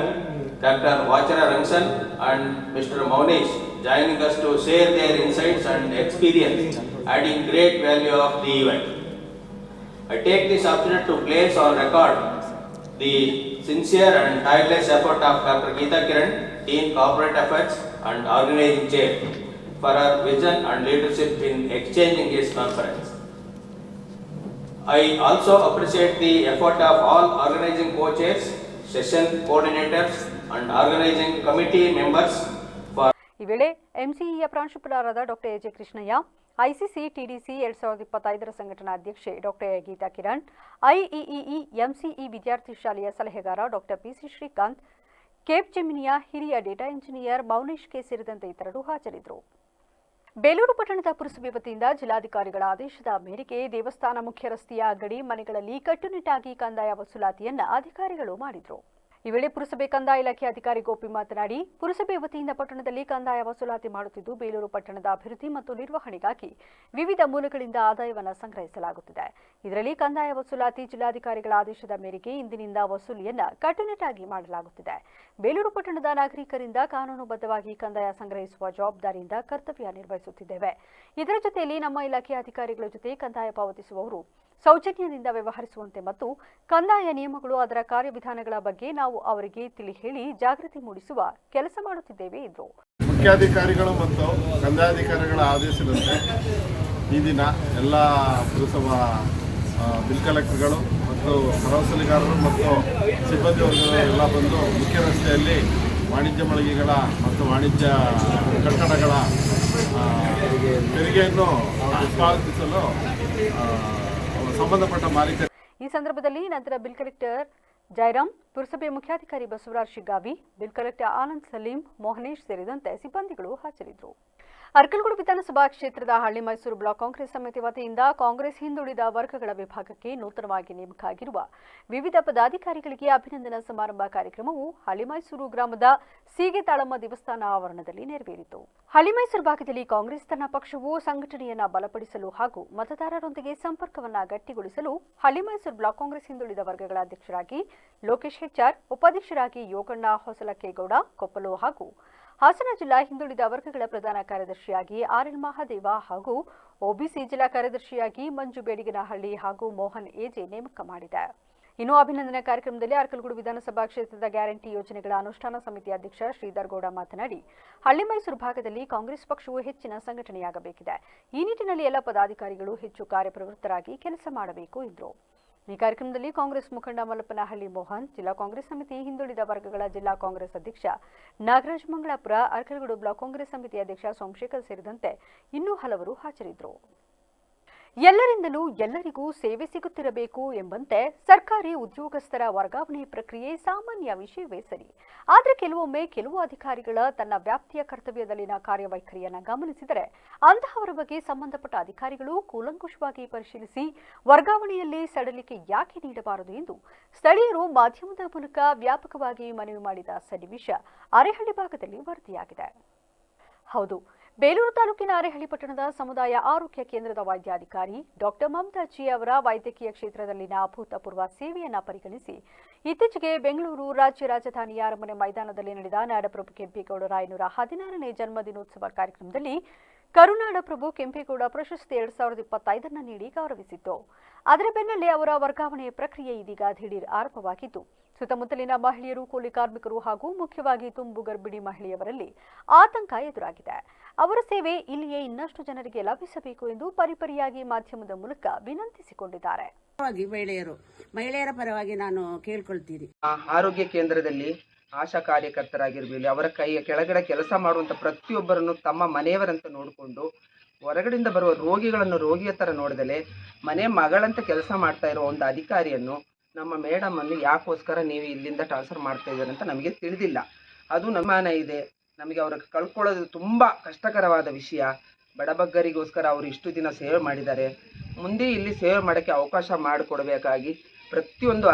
Dr. Vachara Rangsan and Mr. Monish joining us to share their insights and experience, adding great value of the event. I take this opportunity to place on record the sincere and tireless effort of Dr. Geeta Kiran, Dean Corporate Affairs and Organizing Chair, for her vision and leadership in exchanging this conference. I also appreciate the effort of all organizing co-chairs, session coordinators and organizing committee members for. ಈ ವೇಳೆ ಎಂಸಿಇಯ ಪ್ರಾಂಶುಪಾಲರಾದ doctor AJ Krishnaiah, ICC TDC 2025 ಸಂಘಟನಾ ಅಧ್ಯಕ್ಷೆ doctor Geetha Kiran, IEEE MCE ವಿದ್ಯಾರ್ಥಿ ಶಾಲೆಯ ಸಲಹೆಗಾರ ಡಾಕ್ಟರ್ ಪಿಸಿ ಶ್ರೀಕಾಂತ್, ಕೇಪ್ ಜೆಮಿನಿಯ ಹಿರಿಯ ಡೇಟಾ ಇಂಜಿನಿಯರ್ ಮೌನೇಶ್ ಕೆ ಸೇರಿದಂತೆ ಇತರರು ಹಾಜರಿದ್ದರು. ಬೇಲೂರು ಪಟ್ಟಣದ ಪುರಸಭೆ ವತಿಯಿಂದ ಜಿಲ್ಲಾಧಿಕಾರಿಗಳ ಆದೇಶದ ಮೇರೆಗೆ ದೇವಸ್ಥಾನ ಮುಖ್ಯ ರಸ್ತೆಯ ಗಡಿ ಮನೆಗಳಲ್ಲಿ ಕಟ್ಟುನಿಟ್ಟಾಗಿ ಕಂದಾಯ ವಸೂಲಾತಿಯನ್ನು ಅಧಿಕಾರಿಗಳು ಮಾಡಿದರು. ಈ ವೇಳೆ ಪುರಸಭೆ ಕಂದಾಯ ಇಲಾಖೆ ಅಧಿಕಾರಿ ಗೋಪಿ ಮಾತನಾಡಿ, ಪುರಸಭೆ ವತಿಯಿಂದ ಪಟ್ಟಣದಲ್ಲಿ ಕಂದಾಯ ವಸೂಲಾತಿ ಮಾಡುತ್ತಿದ್ದು, ಬೇಲೂರು ಪಟ್ಟಣದ ಅಭಿವೃದ್ಧಿ ಮತ್ತು ನಿರ್ವಹಣೆಗಾಗಿ ವಿವಿಧ ಮೂಲಗಳಿಂದ ಆದಾಯವನ್ನು ಸಂಗ್ರಹಿಸಲಾಗುತ್ತಿದೆ. ಇದರಲ್ಲಿ ಕಂದಾಯ ವಸೂಲಾತಿ ಜಿಲ್ಲಾಧಿಕಾರಿಗಳ ಆದೇಶದ ಮೇರೆಗೆ ಇಂದಿನಿಂದ ವಸೂಲಿಯನ್ನು ಕಟ್ಟುನಿಟ್ಟಾಗಿ ಮಾಡಲಾಗುತ್ತಿದೆ. ಬೇಲೂರು ಪಟ್ಟಣದ ನಾಗರಿಕರಿಂದ ಕಾನೂನುಬದ್ಧವಾಗಿ ಕಂದಾಯ ಸಂಗ್ರಹಿಸುವ ಜವಾಬ್ದಾರಿಯಿಂದ ಕರ್ತವ್ಯ ನಿರ್ವಹಿಸುತ್ತಿದ್ದೇವೆ. ಇದರ ಜೊತೆಯಲ್ಲಿ ನಮ್ಮ ಇಲಾಖೆಯ ಅಧಿಕಾರಿಗಳ ಜೊತೆ ಕಂದಾಯ ಪಾವತಿಸುವವರು ಸೌಜನ್ಯದಿಂದ ವ್ಯವಹರಿಸುವಂತೆ ಮತ್ತು ಕಂದಾಯ ನಿಯಮಗಳು ಅದರ ಕಾರ್ಯವಿಧಾನಗಳ ಬಗ್ಗೆ ನಾವು ಅವರಿಗೆ ತಿಳಿ ಹೇಳಿ ಜಾಗೃತಿ ಮೂಡಿಸುವ ಕೆಲಸ ಮಾಡುತ್ತಿದ್ದೇವೆ ಎಂದರು. ಮುಖ್ಯಾಧಿಕಾರಿಗಳು ಮತ್ತು ಕಂದಾಯಾಧಿಕಾರಿಗಳ ಆದೇಶದಂತೆ ಈ ದಿನ ಎಲ್ಲ ಪುರಸಭಾ ಬಿಲ್ ಕಲೆಕ್ಟರ್ಗಳು ಮತ್ತು ಕರವಸೂಲಿಗಾರರು ಮತ್ತು ಸಿಬ್ಬಂದಿ ವರ್ಗಗಳು ಎಲ್ಲ ಬಂದು ಮುಖ್ಯ ರಸ್ತೆಯಲ್ಲಿ ವಾಣಿಜ್ಯ ಮಳಿಗೆಗಳ ಮತ್ತು ವಾಣಿಜ್ಯ ಕಟ್ಟಡಗಳ ತೆರಿಗೆಯನ್ನು ಉತ್ಪಾದಿಸಲು ಸಂಬಂಧಪಟ್ಟ ಮಾಲೀಕರು. ಈ ಸಂದರ್ಭದಲ್ಲಿ ನಂತರ ಬಿಲ್ ಕಲೆಕ್ಟರ್ ಜಯರಾಮ್, ಪುರಸಭೆ ಮುಖ್ಯಾಧಿಕಾರಿ ಬಸವರಾಜ್ ಶಿಗ್ಗಾವಿ, ಬಿಲ್ ಕಲೆಕ್ಟರ್ ಆನಂದ್ ಸಲೀಂ, ಮೋಹನೇಶ್ ಸೇರಿದಂತೆ ಸಿಬ್ಬಂದಿಗಳು ಹಾಜರಿದ್ದರು. ಅರ್ಕಲಗೂಡು ವಿಧಾನಸಭಾ ಕ್ಷೇತ್ರದ ಹಳ್ಳಿ ಮೈಸೂರು ಬ್ಲಾಕ್ ಕಾಂಗ್ರೆಸ್ ಸಮಿತಿ ವತಿಯಿಂದ ಕಾಂಗ್ರೆಸ್ ಹಿಂದುಳಿದ ವರ್ಗಗಳ ವಿಭಾಗಕ್ಕೆ ನೂತನವಾಗಿ ನೇಮಕ ಆಗಿರುವ ವಿವಿಧ ಪದಾಧಿಕಾರಿಗಳಿಗೆ ಅಭಿನಂದನಾ ಸಮಾರಂಭ ಕಾರ್ಯಕ್ರಮವು ಹಳ್ಳಿ ಮೈಸೂರು ಗ್ರಾಮದ ಸೀಗೆತಾಳಮ್ಮ ದೇವಸ್ಥಾನ ಆವರಣದಲ್ಲಿ ನೆರವೇರಿತು. ಹಳ್ಳಿ ಮೈಸೂರು ಭಾಗದಲ್ಲಿ ಕಾಂಗ್ರೆಸ್ ತನ್ನ ಪಕ್ಷವು ಸಂಘಟನೆಯನ್ನು ಬಲಪಡಿಸಲು ಹಾಗೂ ಮತದಾರರೊಂದಿಗೆ ಸಂಪರ್ಕವನ್ನು ಗಟ್ಟಿಗೊಳಿಸಲು ಹಳ್ಳಿ ಮೈಸೂರು ಬ್ಲಾಕ್ ಕಾಂಗ್ರೆಸ್ ಹಿಂದುಳಿದ ವರ್ಗಗಳ ಅಧ್ಯಕ್ಷರಾಗಿ ಲೋಕೇಶ್ ಹೆಚ್ಆರ್, ಉಪಾಧ್ಯಕ್ಷರಾಗಿ ಯೋಗಣ್ಣ ಹೊಸಲಕ್ಕೇಗೌಡ ಕೊಪ್ಪಲು ಹಾಗೂ ಹಾಸನ ಜಿಲ್ಲಾ ಹಿಂದುಳಿದ ವರ್ಗಗಳ ಪ್ರಧಾನ ಕಾರ್ಯದರ್ಶಿಯಾಗಿ ಆರ್ಎಲ್ ಮಹಾದೇವ ಹಾಗೂ ಒಬಿಸಿ ಜಿಲ್ಲಾ ಕಾರ್ಯದರ್ಶಿಯಾಗಿ ಮಂಜು ಬೇಡಿಗನಹಳ್ಳಿ ಹಾಗೂ ಮೋಹನ್ ಎಜೆ ನೇಮಕ ಮಾಡಿದೆ. ಇನ್ನು ಅಭಿನಂದನಾ ಕಾರ್ಯಕ್ರಮದಲ್ಲಿ ಅರ್ಕಲಗೂಡು ವಿಧಾನಸಭಾ ಕ್ಷೇತ್ರದ ಗ್ಯಾರಂಟಿ ಯೋಜನೆಗಳ ಅನುಷ್ಠಾನ ಸಮಿತಿ ಅಧ್ಯಕ್ಷ ಶ್ರೀಧರ್ ಗೌಡ ಮಾತನಾಡಿ, ಹಳ್ಳಿ ಮೈಸೂರು ಭಾಗದಲ್ಲಿ ಕಾಂಗ್ರೆಸ್ ಪಕ್ಷವು ಹೆಚ್ಚಿನ ಸಂಘಟನೆಯಾಗಬೇಕಿದೆ. ಈ ನಿಟ್ಟಿನಲ್ಲಿ ಎಲ್ಲ ಪದಾಧಿಕಾರಿಗಳು ಹೆಚ್ಚು ಕಾರ್ಯಪ್ರವೃತ್ತರಾಗಿ ಕೆಲಸ ಮಾಡಬೇಕು ಎಂದರು. ಈ ಕಾರ್ಯಕ್ರಮದಲ್ಲಿ ಕಾಂಗ್ರೆಸ್ ಮುಖಂಡ ಮಲ್ಲಪ್ಪನಹಳ್ಳಿ ಮೋಹನ್, ಜಿಲ್ಲಾ ಕಾಂಗ್ರೆಸ್ ಸಮಿತಿ ಹಿಂದುಳಿದ ವರ್ಗಗಳ ಜಿಲ್ಲಾ ಕಾಂಗ್ರೆಸ್ ಅಧ್ಯಕ್ಷ ನಾಗರಾಜ್ ಮಂಗಳಾಪುರ, ಅರ್ಕಲಗೂಡು ಬ್ಲಾಕ್ ಕಾಂಗ್ರೆಸ್ ಸಮಿತಿ ಅಧ್ಯಕ್ಷ ಸೋಮಶೇಖರ್ ಸೇರಿದಂತೆ ಇನ್ನೂ ಹಲವರು ಹಾಜರಿದ್ದರು. ಎಲ್ಲರಿಂದಲೂ ಎಲ್ಲರಿಗೂ ಸೇವೆ ಸಿಗುತ್ತಿರಬೇಕು ಎಂಬಂತೆ ಸರ್ಕಾರಿ ಉದ್ಯೋಗಸ್ಥರ ವರ್ಗಾವಣೆ ಪ್ರಕ್ರಿಯೆ ಸಾಮಾನ್ಯ ವಿಷಯವೇ ಸರಿ. ಆದರೆ ಕೆಲವೊಮ್ಮೆ ಕೆಲವು ಅಧಿಕಾರಿಗಳ ತನ್ನ ವ್ಯಾಪ್ತಿಯ ಕರ್ತವ್ಯದಲ್ಲಿನ ಕಾರ್ಯವೈಖರಿಯನ್ನು ಗಮನಿಸಿದರೆ ಅಂತಹವರ ಬಗ್ಗೆ ಸಂಬಂಧಪಟ್ಟ ಅಧಿಕಾರಿಗಳು ಕೂಲಂಕುಷವಾಗಿ ಪರಿಶೀಲಿಸಿ ವರ್ಗಾವಣೆಯಲ್ಲಿ ಸಡಲಿಕೆ ಯಾಕೆ ನೀಡಬಾರದು ಎಂದು ಸ್ಥಳೀಯರು ಮಾಧ್ಯಮದ ಮೂಲಕ ವ್ಯಾಪಕವಾಗಿ ಮನವಿ ಮಾಡಿದ ಸನ್ನಿವೇಶ ಅರೇಹಳ್ಳಿ ಭಾಗದಲ್ಲಿ ವರದಿಯಾಗಿದೆ. ಹೌದು, ಬೇಲೂರು ತಾಲೂಕಿನ ಅರೇಹಳ್ಳಿ ಪಟ್ಟಣದ ಸಮುದಾಯ ಆರೋಗ್ಯ ಕೇಂದ್ರದ ವೈದ್ಯಾಧಿಕಾರಿ ಡಾಕ್ಟರ್ ಮಮತಾಜಿ ಅವರ ವೈದ್ಯಕೀಯ ಕ್ಷೇತ್ರದಲ್ಲಿನ ಅಭೂತಪೂರ್ವ ಸೇವೆಯನ್ನು ಪರಿಗಣಿಸಿ ಇತ್ತೀಚೆಗೆ ಬೆಂಗಳೂರು ರಾಜ್ಯ ರಾಜಧಾನಿಯ ಅರಮನೆ ಮೈದಾನದಲ್ಲಿ ನಡೆದ ನಾಡಪ್ರಭು ಕೆಂಪೇಗೌಡರ 516ನೇ ಜನ್ಮದಿನೋತ್ಸವ ಕಾರ್ಯಕ್ರಮದಲ್ಲಿ ಕರುನಾಡಪ್ರಭು ಕೆಂಪೇಗೌಡ ಪ್ರಶಸ್ತಿ 2025 ನೀಡಿ ಗೌರವಿಸಿತ್ತು. ಅದರ ಬೆನ್ನಲ್ಲೇ ಅವರ ವರ್ಗಾವಣೆ ಪ್ರಕ್ರಿಯೆ ಇದೀಗ ದಿಢೀರ್ ಆರಂಭವಾಗಿದ್ದು, ಸುತ್ತಮುತ್ತಲಿನ ಮಹಿಳೆಯರು, ಕೂಲಿ ಕಾರ್ಮಿಕರು ಹಾಗೂ ಮುಖ್ಯವಾಗಿ ತುಂಬು ಗರ್ಭಿಣಿ ಮಹಿಳೆಯರಲ್ಲಿ ಆತಂಕ ಎದುರಾಗಿದೆ. ಅವರ ಸೇವೆ ಇಲ್ಲಿಯೇ ಇನ್ನಷ್ಟು ಜನರಿಗೆ ಲಭಿಸಬೇಕು ಎಂದು ಪರಿಪರಿಯಾಗಿ ಮಾಧ್ಯಮದ ಮೂಲಕ ವಿನಂತಿಸಿಕೊಂಡಿದ್ದಾರೆ. ಮಹಿಳೆಯರ ಪರವಾಗಿ ನಾನು ಕೇಳ್ಕೊಳ್ತೀನಿ. ಆರೋಗ್ಯ ಕೇಂದ್ರದಲ್ಲಿ ಆಶಾ ಕಾರ್ಯಕರ್ತರಾಗಿರ್ಬೋದು, ಅವರ ಕೈಯ ಕೆಳಗಡೆ ಕೆಲಸ ಮಾಡುವಂಥ ಪ್ರತಿಯೊಬ್ಬರನ್ನು ತಮ್ಮ ಮನೆಯವರಂತ ನೋಡಿಕೊಂಡು ಹೊರಗಡೆಯಿಂದ ಬರುವ ರೋಗಿಗಳನ್ನು ರೋಗಿಯ ಥರ ನೋಡಿದಲೆ ಮನೆ ಮಗಳಂತ ಕೆಲಸ ಮಾಡ್ತಾ ಇರೋ ಒಂದು ಅಧಿಕಾರಿಯನ್ನು ನಮ್ಮ ಮೇಡಮ್ ಅನ್ನು ಯಾಕೋಸ್ಕರ ನೀವು ಇಲ್ಲಿಂದ ಟ್ರಾನ್ಸ್ಫರ್ ಮಾಡ್ತಾ ಇದ್ದಾರೆ ಅಂತ ನಮಗೆ ತಿಳಿದಿಲ್ಲ. ಅದು ನಮ್ಮನ ಇದೆ. ನಮಗೆ ಅವ್ರಿಗೆ ಕಳ್ಕೊಳ್ಳೋದು ತುಂಬ ಕಷ್ಟಕರವಾದ ವಿಷಯ. ಬಡಬಗ್ಗರಿಗೋಸ್ಕರ ಅವರು ಇಷ್ಟು ದಿನ ಸೇವೆ ಮಾಡಿದ್ದಾರೆ. ಮುಂದೆ ಇಲ್ಲಿ ಸೇವೆ ಮಾಡೋಕ್ಕೆ ಅವಕಾಶ ಮಾಡಿಕೊಡಬೇಕಾಗಿ ಪ್ರತಿಯೊಂದು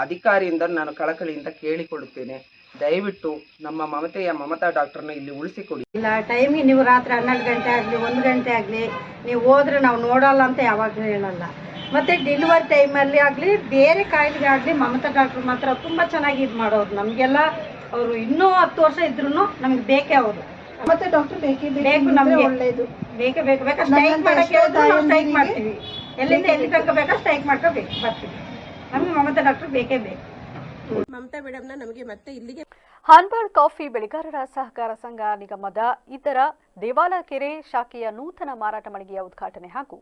ಅಧಿಕಾರಿಯಿಂದ ನಾನು ಕಳಕಳಿಯಿಂದ ಕೇಳಿಕೊಳ್ಳುತ್ತೇನೆ. ದಯವಿಟ್ಟು ನಮ್ಮ ಮಮತಾ ಡಾಕ್ಟರ್ನ ಇಲ್ಲಿ ಉಳಿಸಿಕೊಡಿ. ಇಲ್ಲ ಟೈಮಿಗೆ ನೀವು ರಾತ್ರಿ 12 ಗಂಟೆ ಆಗಲಿ 1 ಗಂಟೆ ಆಗಲಿ ನೀವು ಹೋದ್ರೆ ನಾವು ನೋಡಲ್ಲ ಅಂತ ಯಾವಾಗಲೂ ಹೇಳಲ್ಲ. ಮತ್ತು ಡೆಲಿವರಿ ಟೈಮಲ್ಲಿ ಆಗಲಿ ಬೇರೆ ಕಾಯಿಲೆಗೆ ಆಗಲಿ ಮಮತಾ ಡಾಕ್ಟ್ರು ಮಾತ್ರ ತುಂಬ ಚೆನ್ನಾಗಿ ಇದು ಮಾಡೋರು. ನಮಗೆಲ್ಲ ಅವರು ಇನ್ನೂ 10 ವರ್ಷ ಇದ್ರೂ ನಮ್ಗೆ ಬೇಕೇ ಅವರು. ಮತ್ತೆ ಡಾಕ್ಟರ್ ಬೇಕು ನಮಗೆ ಒಳ್ಳೇದು ಬೇಕೇ ಬೇಕು. ಬೇಕಾ ಸ್ಟ್ರೈಕ್ ಮಾಡೋಕ್ಕೆ ನಾವು ಸ್ಟ್ರೈಕ್ ಮಾಡ್ತೀವಿ. ಎಲ್ಲಿಂದ ಎಲ್ಲಿ ತನಕ ಬೇಕಾ ಸ್ಟ್ರೈಕ್ ಮಾಡ್ಕೋಬೇಕು ಬರ್ತೀವಿ. ನಮಗೆ ಮಮತಾ ಡಾಕ್ಟರ್ ಬೇಕೇ ಬೇಕು. ಮಮತಾ ಮೇಡಮ್ನ ನಮಗೆ ಮತ್ತೆ ಇಲ್ಲಿಗೆ ಹಾನ್ಬಾಳ್ ಕಾಫಿ ಬೆಳೆಗಾರರ ಸಹಕಾರ ಸಂಘ ನಿಗಮದ ಇತರ ದೇವಾಲಕೆರೆ ಶಾಖೆಯ ನೂತನ ಮಾರಾಟ ಮಳಿಗೆಯ ಉದ್ಘಾಟನೆ ಹಾಗೂ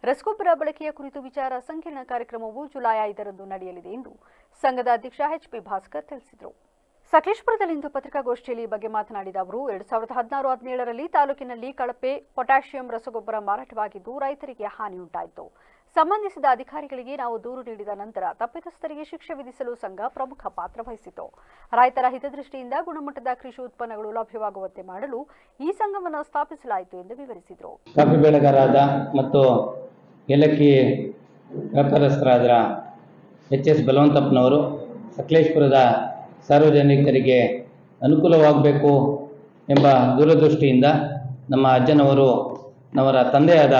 ರಸಗೊಬ್ಬರ ಬಳಕೆಯ ಕುರಿತು ವಿಚಾರ ಸಂಕಿರಣ ಕಾರ್ಯಕ್ರಮವು ಜುಲೈ 5ರಂದು ನಡೆಯಲಿದೆ ಎಂದು ಸಂಘದ ಅಧ್ಯಕ್ಷ ಎಚ್ಪಿ ಭಾಸ್ಕರ್ ತಿಳಿಸಿದರು. ಸಕಲೇಶಪುರದಲ್ಲಿಂದು ಪತ್ರಿಕಾಗೋಷ್ಠಿಯಲ್ಲಿ ಈ ಬಗ್ಗೆ ಮಾತನಾಡಿದ ಅವರು 2016-17ರಲ್ಲಿ ತಾಲೂಕಿನಲ್ಲಿ ಕಳಪೆ ಪೊಟ್ಯಾಷಿಯಂ ರಸಗೊಬ್ಬರ ಮಾರಾಟವಾಗಿದ್ದು ರೈತರಿಗೆ ಹಾನಿಯುಂಟಾಯಿತು. ಸಂಬಂಧಿಸಿದ ಅಧಿಕಾರಿಗಳಿಗೆ ನಾವು ದೂರು ನೀಡಿದ ನಂತರ ತಪ್ಪಿತಸ್ಥರಿಗೆ ಶಿಕ್ಷೆ ವಿಧಿಸಲು ಸಂಘ ಪ್ರಮುಖ ಪಾತ್ರ ವಹಿಸಿತು. ರೈತರ ಹಿತದೃಷ್ಟಿಯಿಂದ ಗುಣಮಟ್ಟದ ಕೃಷಿ ಉತ್ಪನ್ನಗಳು ಲಭ್ಯವಾಗುವಂತೆ ಮಾಡಲು ಈ ಸಂಘವನ್ನು ಸ್ಥಾಪಿಸಲಾಯಿತು ಎಂದು ವಿವರಿಸಿದರು. ಕಾಫಿ ಬೆಳೆಗಾರರಾದ ಮತ್ತು ಏಲಕ್ಕಿ ವ್ಯಾಪಾರಸ್ಥರಾದ ಎಚ್.ಎಸ್. ಬಲವಂತಪ್ಪನವರು ಸಕಲೇಶಪುರದ ಸಾರ್ವಜನಿಕರಿಗೆ ಅನುಕೂಲವಾಗಬೇಕು ಎಂಬ ದೂರದೃಷ್ಟಿಯಿಂದ ನಮ್ಮ ಅಜ್ಜನವರು ಅವರ ತಂದೆಯಾದ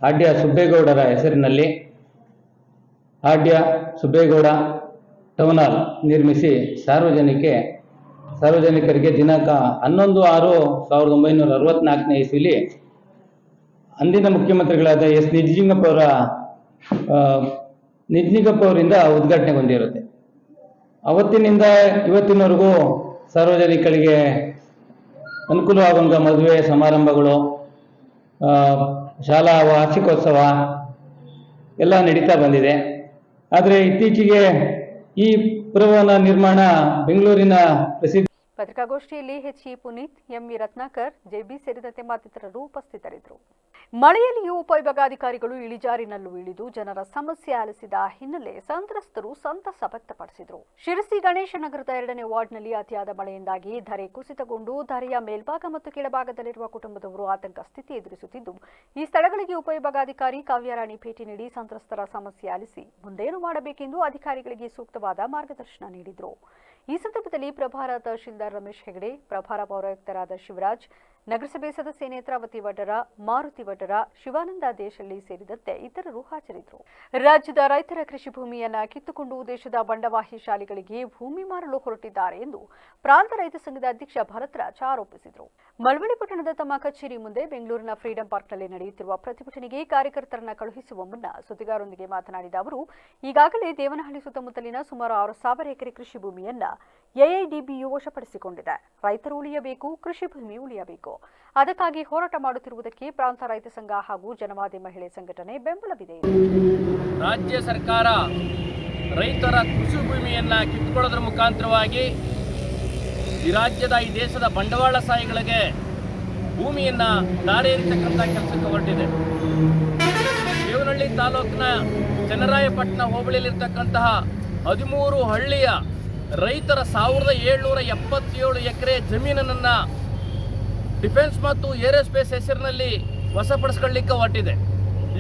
ಆಡ್ಯ ಸುಬ್ಬೇಗೌಡರ ಹೆಸರಿನಲ್ಲಿ ಆಡ್ಯ ಸುಬ್ಬೇಗೌಡ ಟೌನ್ ಹಾಲ್ ನಿರ್ಮಿಸಿ ಸಾರ್ವಜನಿಕರಿಗೆ ದಿನಾಂಕ 11/6/1964ನೇ ಇಸ್ವಿಲಿ ಅಂದಿನ ಮುಖ್ಯಮಂತ್ರಿಗಳಾದ ಎಸ್ ನಿಜಲಿಂಗಪ್ಪ ಅವರಿಂದ ಉದ್ಘಾಟನೆಗೊಂಡಿರುತ್ತೆ. ಅವತ್ತಿನಿಂದ ಇವತ್ತಿನವರೆಗೂ ಸಾರ್ವಜನಿಕರಿಗೆ ಅನುಕೂಲವಾಗುವಂಥ ಮದುವೆ ಸಮಾರಂಭಗಳು, ಶಾಲಾ ವಾರ್ಷಿಕೋತ್ಸವ ಎಲ್ಲ ನಡೀತಾ ಬಂದಿದೆ. ಆದರೆ ಇತ್ತೀಚೆಗೆ ಈ ಪುರಭವನ ನಿರ್ಮಾಣ ಬೆಂಗಳೂರಿನ ಪ್ರಸಿದ್ಧ ಪತ್ರಿಕಾಗೋಷ್ಠಿಯಲ್ಲಿ ಎಚ್.ಇ. ಪುನೀತ್, ಎಂ.ವಿ. ರತ್ನಾಕರ್, ಜೆಬಿ ಸೇರಿದಂತೆ ಮತ್ತಿತರರು ಉಪಸ್ಥಿತರಿದ್ದರು. ಮಳೆಯಲ್ಲಿಯೂ ಉಪವಿಭಾಗಾಧಿಕಾರಿಗಳು ಇಳಿಜಾರಿನಲ್ಲೂ ಇಳಿದು ಜನರ ಸಮಸ್ಯೆ ಆಲಿಸಿದ ಹಿನ್ನೆಲೆ ಸಂತ್ರಸ್ತರು ಸಂತಸ ವ್ಯಕ್ತಪಡಿಸಿದರು. ಶಿರಸಿ ಗಣೇಶ ನಗರದ 2ನೇ ವಾರ್ಡ್ನಲ್ಲಿ ಅತಿಯಾದ ಮಳೆಯಿಂದಾಗಿ ಧರೆ ಕುಸಿತಗೊಂಡು ಧರೆಯ ಮೇಲ್ಭಾಗ ಮತ್ತು ಕೆಳಭಾಗದಲ್ಲಿರುವ ಕುಟುಂಬದವರು ಆತಂಕ ಸ್ಥಿತಿ ಎದುರಿಸುತ್ತಿದ್ದು, ಈ ಸ್ಥಳಗಳಿಗೆ ಉಪವಿಭಾಗಾಧಿಕಾರಿ ಕಾವ್ಯರಾಣಿ ಭೇಟಿ ನೀಡಿ ಸಂತ್ರಸ್ತರ ಸಮಸ್ಯೆ ಆಲಿಸಿ ಮುಂದೇನು ಮಾಡಬೇಕೆಂದು ಅಧಿಕಾರಿಗಳಿಗೆ ಸೂಕ್ತವಾದ ಮಾರ್ಗದರ್ಶನ ನೀಡಿದರು. ಈ ಸಂದರ್ಭದಲ್ಲಿ ಪ್ರಭಾರ ತಹಶೀಲ್ದಾರ್ ರಮೇಶ್ ಹೆಗಡೆ, ಪ್ರಭಾರ ಪೌರಾಯುಕ್ತರಾದ ಶಿವರಾಜ್, ನಗರಸಭೆ ಸದಸ್ಯೆ ನೇತ್ರಾವತಿ ವಡ್ಡರ, ಮಾರುತಿ ವಡ್ಡರ, ಶಿವಾನಂದ ದೇಶಳ್ಳಿ ಸೇರಿದಂತೆ ಇತರರು ಹಾಜರಿದ್ದರು. ರಾಜ್ಯದ ರೈತರ ಕೃಷಿ ಭೂಮಿಯನ್ನ ಕಿತ್ತುಕೊಂಡು ದೇಶದ ಬಂಡವಾಹಿ ಶಾಲೆಗಳಿಗೆ ಭೂಮಿ ಮಾರಲು ಹೊರಟಿದ್ದಾರೆ ಎಂದು ಪ್ರಾಂತ ರೈತ ಸಂಘದ ಅಧ್ಯಕ್ಷ ಭರತ್ರಾಜ್ ಆರೋಪಿಸಿದರು. ಮಳವಳ್ಳಿ ಪಟ್ಟಣದ ತಮ್ಮ ಕಚೇರಿ ಮುಂದೆ ಬೆಂಗಳೂರಿನ ಫ್ರೀಡಂ ಪಾರ್ಕ್ನಲ್ಲಿ ನಡೆಯುತ್ತಿರುವ ಪ್ರತಿಭಟನೆಗೆ ಕಾರ್ಯಕರ್ತರನ್ನ ಕಳುಹಿಸುವ ಮುನ್ನ ಸುದ್ದಿಗಾರರೊಂದಿಗೆ ಮಾತನಾಡಿದ ಅವರು, ಈಗಾಗಲೇ ದೇವನಹಳ್ಳಿ ಸುತ್ತಮುತ್ತಲಿನ ಸುಮಾರು 6,000 ಎಕರೆ ಕೃಷಿ ಭೂಮಿಯನ್ನ ಎಐಡಿಬಿಯು ವಶಪಡಿಸಿಕೊಂಡಿದೆ. ರೈತರು ಉಳಿಯಬೇಕು, ಕೃಷಿ ಭೂಮಿ ಉಳಿಯಬೇಕು. ಅದಕ್ಕಾಗಿ ಹೋರಾಟ ಮಾಡುತ್ತಿರುವುದಕ್ಕೆ ಪ್ರಾಂತ ರೈತ ಸಂಘ ಹಾಗೂ ಜನವಾದಿ ಮಹಿಳೆ ಸಂಘಟನೆ ಬೆಂಬಲವಿದೆ. ರಾಜ್ಯ ಸರ್ಕಾರ ರೈತರ ಕೃಷಿ ಭೂಮಿಯನ್ನ ಕಿತ್ತುಕೊಳ್ಳೋದ್ರ ಮುಖಾಂತರವಾಗಿ ಈ ರಾಜ್ಯದ ಈ ದೇಶದ ಬಂಡವಾಳಶಾಹಿಗಳಿಗೆ ಭೂಮಿಯನ್ನ ದಾರಿ ಎರಿತಕ್ಕಂಥ ಕೆಲಸಕ್ಕೆ ಹೊರಟಿದೆ. ದೇವನಹಳ್ಳಿ ತಾಲೂಕಿನ ಚನ್ನರಾಯಪಟ್ಟಣ ಹೋಬಳಿಯಲ್ಲಿರ್ತಕ್ಕಂತಹ 13 ಹಳ್ಳಿಯ ರೈತರ 1777 ಎಕರೆ ಜಮೀನನ್ನು ಡಿಫೆನ್ಸ್ ಮತ್ತು ಏರೋಸ್ಪೇಸ್ ಹೆಸರಿನಲ್ಲಿ ವಶಪಡಿಸ್ಕೊಳ್ಳಿಕ್ಕೆ ಹೊರಟಿದೆ.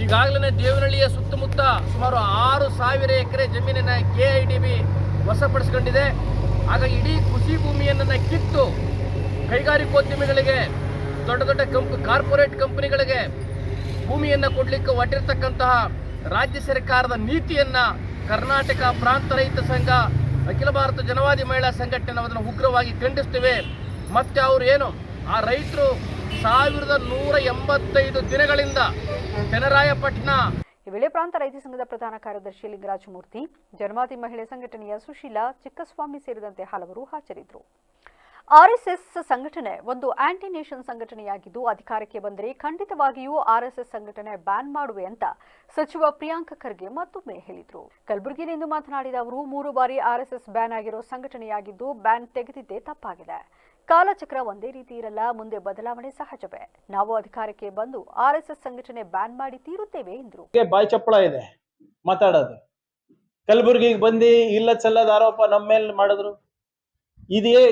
ಈಗಾಗಲೇ ದೇವನಹಳ್ಳಿಯ ಸುತ್ತಮುತ್ತ ಸುಮಾರು 6,000 ಎಕರೆ ಜಮೀನನ್ನು ಕೆಐಡಿಬಿ ವಶಪಡಿಸ್ಕೊಂಡಿದೆ. ಹಾಗಾಗಿ ಇಡೀ ಕೃಷಿ ಭೂಮಿಯನ್ನು ಕಿತ್ತು ಕೈಗಾರಿಕೋದ್ಯಮಿಗಳಿಗೆ, ದೊಡ್ಡ ದೊಡ್ಡ ಕಾರ್ಪೊರೇಟ್ ಕಂಪನಿಗಳಿಗೆ ಭೂಮಿಯನ್ನು ಕೊಡಲಿಕ್ಕೆ ಹೊರಟಿರ್ತಕ್ಕಂತಹ ರಾಜ್ಯ ಸರ್ಕಾರದ ನೀತಿಯನ್ನು ಕರ್ನಾಟಕ ಪ್ರಾಂತ ರೈತ ಸಂಘ, ಅಖಿಲ ಭಾರತ ಜನವಾದಿ ಮಹಿಳಾ ಸಂಘಟನೆ ಅದನ್ನು ಉಗ್ರವಾಗಿ ಖಂಡಿಸ್ತೇವೆ. ಮತ್ತೆ ಅವರು ಏನು ಆ ರೈತರು 1185 ದಿನಗಳಿಂದ ಚನ್ನರಾಯಪಟ್ಟಣ. ಈ ವೇಳೆ ಪ್ರಾಂತ ರೈತ ಸಂಘದ ಪ್ರಧಾನ ಕಾರ್ಯದರ್ಶಿ ಲಿಂಗರಾಜಮೂರ್ತಿ, ಜನವಾದಿ ಮಹಿಳೆ ಸಂಘಟನೆಯ ಸುಶೀಲಾ, ಚಿಕ್ಕಸ್ವಾಮಿ ಸೇರಿದಂತೆ ಹಲವರು ಹಾಜರಿದ್ದರು. ಆರ್ಎಸ್ಎಸ್ ಸಂಘಟನೆ ಒಂದು ಆಂಟಿ ನೇಷನ್ ಸಂಘಟನೆಯಾಗಿದ್ದು, ಅಧಿಕಾರಕ್ಕೆ ಬಂದರೆ ಖಂಡಿತವಾಗಿಯೂ ಆರ್ಎಸ್ಎಸ್ ಸಂಘಟನೆ ಬ್ಯಾನ್ ಮಾಡುವೆ ಅಂತ ಸಚಿವ ಪ್ರಿಯಾಂಕ ಖರ್ಗೆ ಮತ್ತೊಮ್ಮೆ ಹೇಳಿದರು. ಕಲಬುರಗಿಯಲ್ಲಿಂದು ಮಾತನಾಡಿದ ಅವರು, 3 ಬಾರಿ ಆರ್ಎಸ್ಎಸ್ ಬ್ಯಾನ್ ಆಗಿರೋ ಸಂಘಟನೆಯಾಗಿದ್ದು ಬ್ಯಾನ್ ತೆಗೆದಿದ್ದೇ ತಪ್ಪಾಗಿದೆ. ಕಾಲಚಕ್ರ ಒಂದೇ ರೀತಿ ಇರಲ್ಲ, ಮುಂದೆ ಬದಲಾವಣೆ ಸಹಜವೇ. ನಾವು ಅಧಿಕಾರಕ್ಕೆ ಬಂದು ಆರ್ಎಸ್ಎಸ್ ಸಂಘಟನೆ ಬ್ಯಾನ್ ಮಾಡಿ ತೀರುತ್ತೇವೆ ಎಂದರು. ಬಾಯಿ ಚಪ್ಪಳ ಇದೆ ಮಾತಾಡೋದು. ಕಲಬುರಗಿಗೆ ಬಂದು ಇಲ್ಲ ಚೆಲ್ಲದ ಆರೋಪ ನಮ್ಮ ಮೇಲೆ ಮಾಡಿದ್ರು.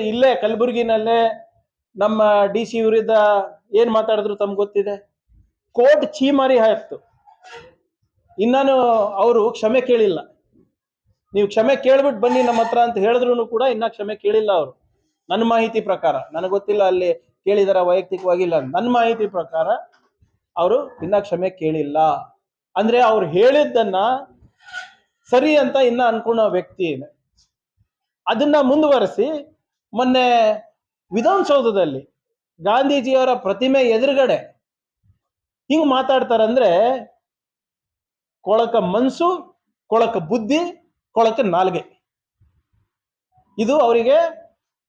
ಇಲ್ಲೇ ಕಲಬುರಗಿನಲ್ಲೇ ನಮ್ಮ DC ವಿರುದ್ಧ ಏನ್ ಮಾತಾಡಿದ್ರು ತಮ್ಗೆ ಗೊತ್ತಿದೆ. ಕೋರ್ಟ್ ಛೀಮಾರಿ ಹಾಕ್ತು. ಇನ್ನೂ ಅವರು ಕ್ಷಮೆ ಕೇಳಿಲ್ಲ. ನೀವು ಕ್ಷಮೆ ಕೇಳ್ಬಿಟ್ಟು ಬನ್ನಿ ನಮ್ಮ ಹತ್ರ ಅಂತ ಹೇಳಿದ್ರು ಕೂಡ ಇನ್ನ ಕ್ಷಮೆ ಕೇಳಿಲ್ಲ ಅವರು. ನನ್ನ ಮಾಹಿತಿ ಪ್ರಕಾರ, ನನಗೆ ಗೊತ್ತಿಲ್ಲ ಅಲ್ಲಿ ಕೇಳಿದಾರ ವೈಯಕ್ತಿಕವಾಗಿಲ್ಲ, ನನ್ನ ಮಾಹಿತಿ ಪ್ರಕಾರ ಅವರು ಇನ್ನ ಕ್ಷಮೆ ಕೇಳಿಲ್ಲ. ಅಂದ್ರೆ ಅವ್ರು ಹೇಳಿದ್ದನ್ನ ಸರಿ ಅಂತ ಇನ್ನ ಅನ್ಕೊಳ್ಳೋ ವ್ಯಕ್ತಿ ಇದೆ. ಅದನ್ನ ಮುಂದುವರೆಸಿ ಮೊನ್ನೆ ವಿಧಾನಸೌಧದಲ್ಲಿ ಗಾಂಧೀಜಿಯವರ ಪ್ರತಿಮೆ ಎದುರುಗಡೆ ಹಿಂಗ್ ಮಾತಾಡ್ತಾರಂದ್ರೆ ಕೊಳಕ ಮನ್ಸು, ಕೊಳಕ ಬುದ್ಧಿ, ಕೊಳಕ ನಾಲ್ಗೆ. ಇದು ಅವರಿಗೆ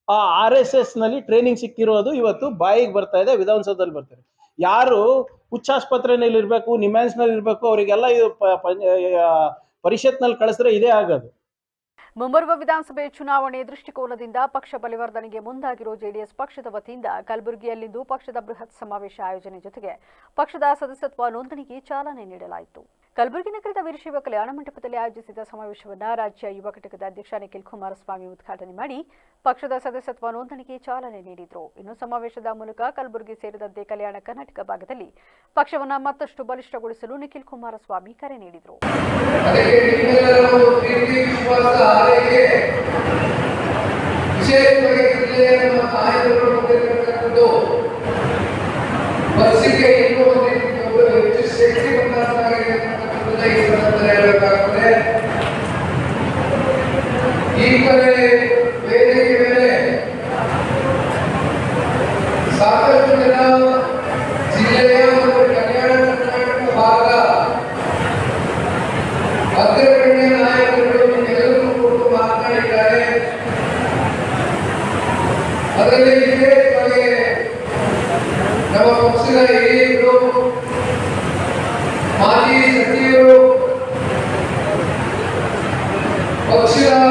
ಆ RSS ನಲ್ಲಿ ಟ್ರೈನಿಂಗ್ ಸಿಕ್ಕಿರೋದು ಇವತ್ತು ಬಾಯಿಗೆ ಬರ್ತಾ ಇದೆ, ವಿಧಾನಸೌಧದಲ್ಲಿ ಬರ್ತಾರೆ. ಯಾರು ಹುಚ್ಚಾಸ್ಪತ್ರೆನಲ್ಲಿ ಇರ್ಬೇಕು, ನಿಮ್ಯಾನ್ಸ್ ನಲ್ಲಿ ಇರ್ಬೇಕು, ಅವರಿಗೆಲ್ಲ ಇದು ಪರಿಷತ್ನಲ್ಲಿ ಕಳಿಸಿದ್ರೆ ಇದೇ ಆಗೋದು. ಮುಂಬರುವ ವಿಧಾನಸಭೆ ಚುನಾವಣೆ ದೃಷ್ಟಿಕೋನದಿಂದ ಪಕ್ಷ ಬಲವರ್ಧನೆಗೆ ಮುಂದಾಗಿರೋ ಜೆಡಿಎಸ್ ಪಕ್ಷದ ವತಿಯಿಂದ ಕಲಬುರಗಿಯಲ್ಲಿಂದು ಪಕ್ಷದ ಬೃಹತ್ ಸಮಾವೇಶ ಆಯೋಜನೆ ಜೊತೆಗೆ ಪಕ್ಷದ ಸದಸ್ಯತ್ವ ನೋಂದಣಿಗೆ ಚಾಲನೆ ನೀಡಲಾಯಿತು. ಕಲಬುರಗಿ ನಗರದ ವೀರಶೈವ ಕಲ್ಯಾಣ ಮಂಟಪದಲ್ಲಿ ಆಯೋಜಿಸಿದ ಸಮಾವೇಶವನ್ನು ರಾಜ್ಯ ಯುವ ಘಟಕದ ಅಧ್ಯಕ್ಷ ನಿಖಿಲ್ ಕುಮಾರಸ್ವಾಮಿ ಉದ್ಘಾಟನೆ ಮಾಡಿ ಪಕ್ಷದ ಸದಸ್ಯತ್ವ ನೋಂದಣಿಗೆ ಚಾಲನೆ ನೀಡಿದರು. ಇನ್ನು ಸಮಾವೇಶದ ಮೂಲಕ ಕಲಬುರಗಿ ಸೇರಿದಂತೆ ಕಲ್ಯಾಣ ಕರ್ನಾಟಕ ಭಾಗದಲ್ಲಿ ಪಕ್ಷವನ್ನು ಮತ್ತಷ್ಟು ಬಲಿಷ್ಠಗೊಳಿಸಲು ನಿಖಿಲ್ ಕುಮಾರಸ್ವಾಮಿ ಕರೆ ನೀಡಿದರು. ವಿಶೇಷವಾಗಿ ಜಿಲ್ಲೆಯ ನಮ್ಮ ತಾಯಂದಿರು ಹೊಂದಿರತಕ್ಕಂಥದ್ದು ಬಸ್ಸಿಗೆ ಇನ್ನೂ ಒಂದು ಹೆಚ್ಚು ಶಕ್ತಿ ಬಂದಂತಾಗಿರ್ತಕ್ಕಂಥದ್ದನ್ನ ಈ ಸಂದರ್ಭದಲ್ಲಿ ಹೇಳಬೇಕಾಗ್ತದೆ. ಈ ಕಡೆ ವೇದಿಕೆ ಮೇಲೆ ಸಾಕಷ್ಟು ಜನ ಜಿಲ್ಲೆಯ ಮತ್ತು ಕಲ್ಯಾಣ ಕರ್ನಾಟಕ ಭಾಗ ಅಗ್ರಗಣ್ಯ ನಾಯಕರು ಎಲ್ಲರೂ ಕೂಡ ಮಾತನಾಡಿದ್ದಾರೆ. ಅದರಲ್ಲಿ ವಿಶೇಷವಾಗಿ ನಮ್ಮ ಪಕ್ಷದ ಹಿರಿಯರು, ಮಾಜಿ ಸಚಿವರು, ಪಕ್ಷದ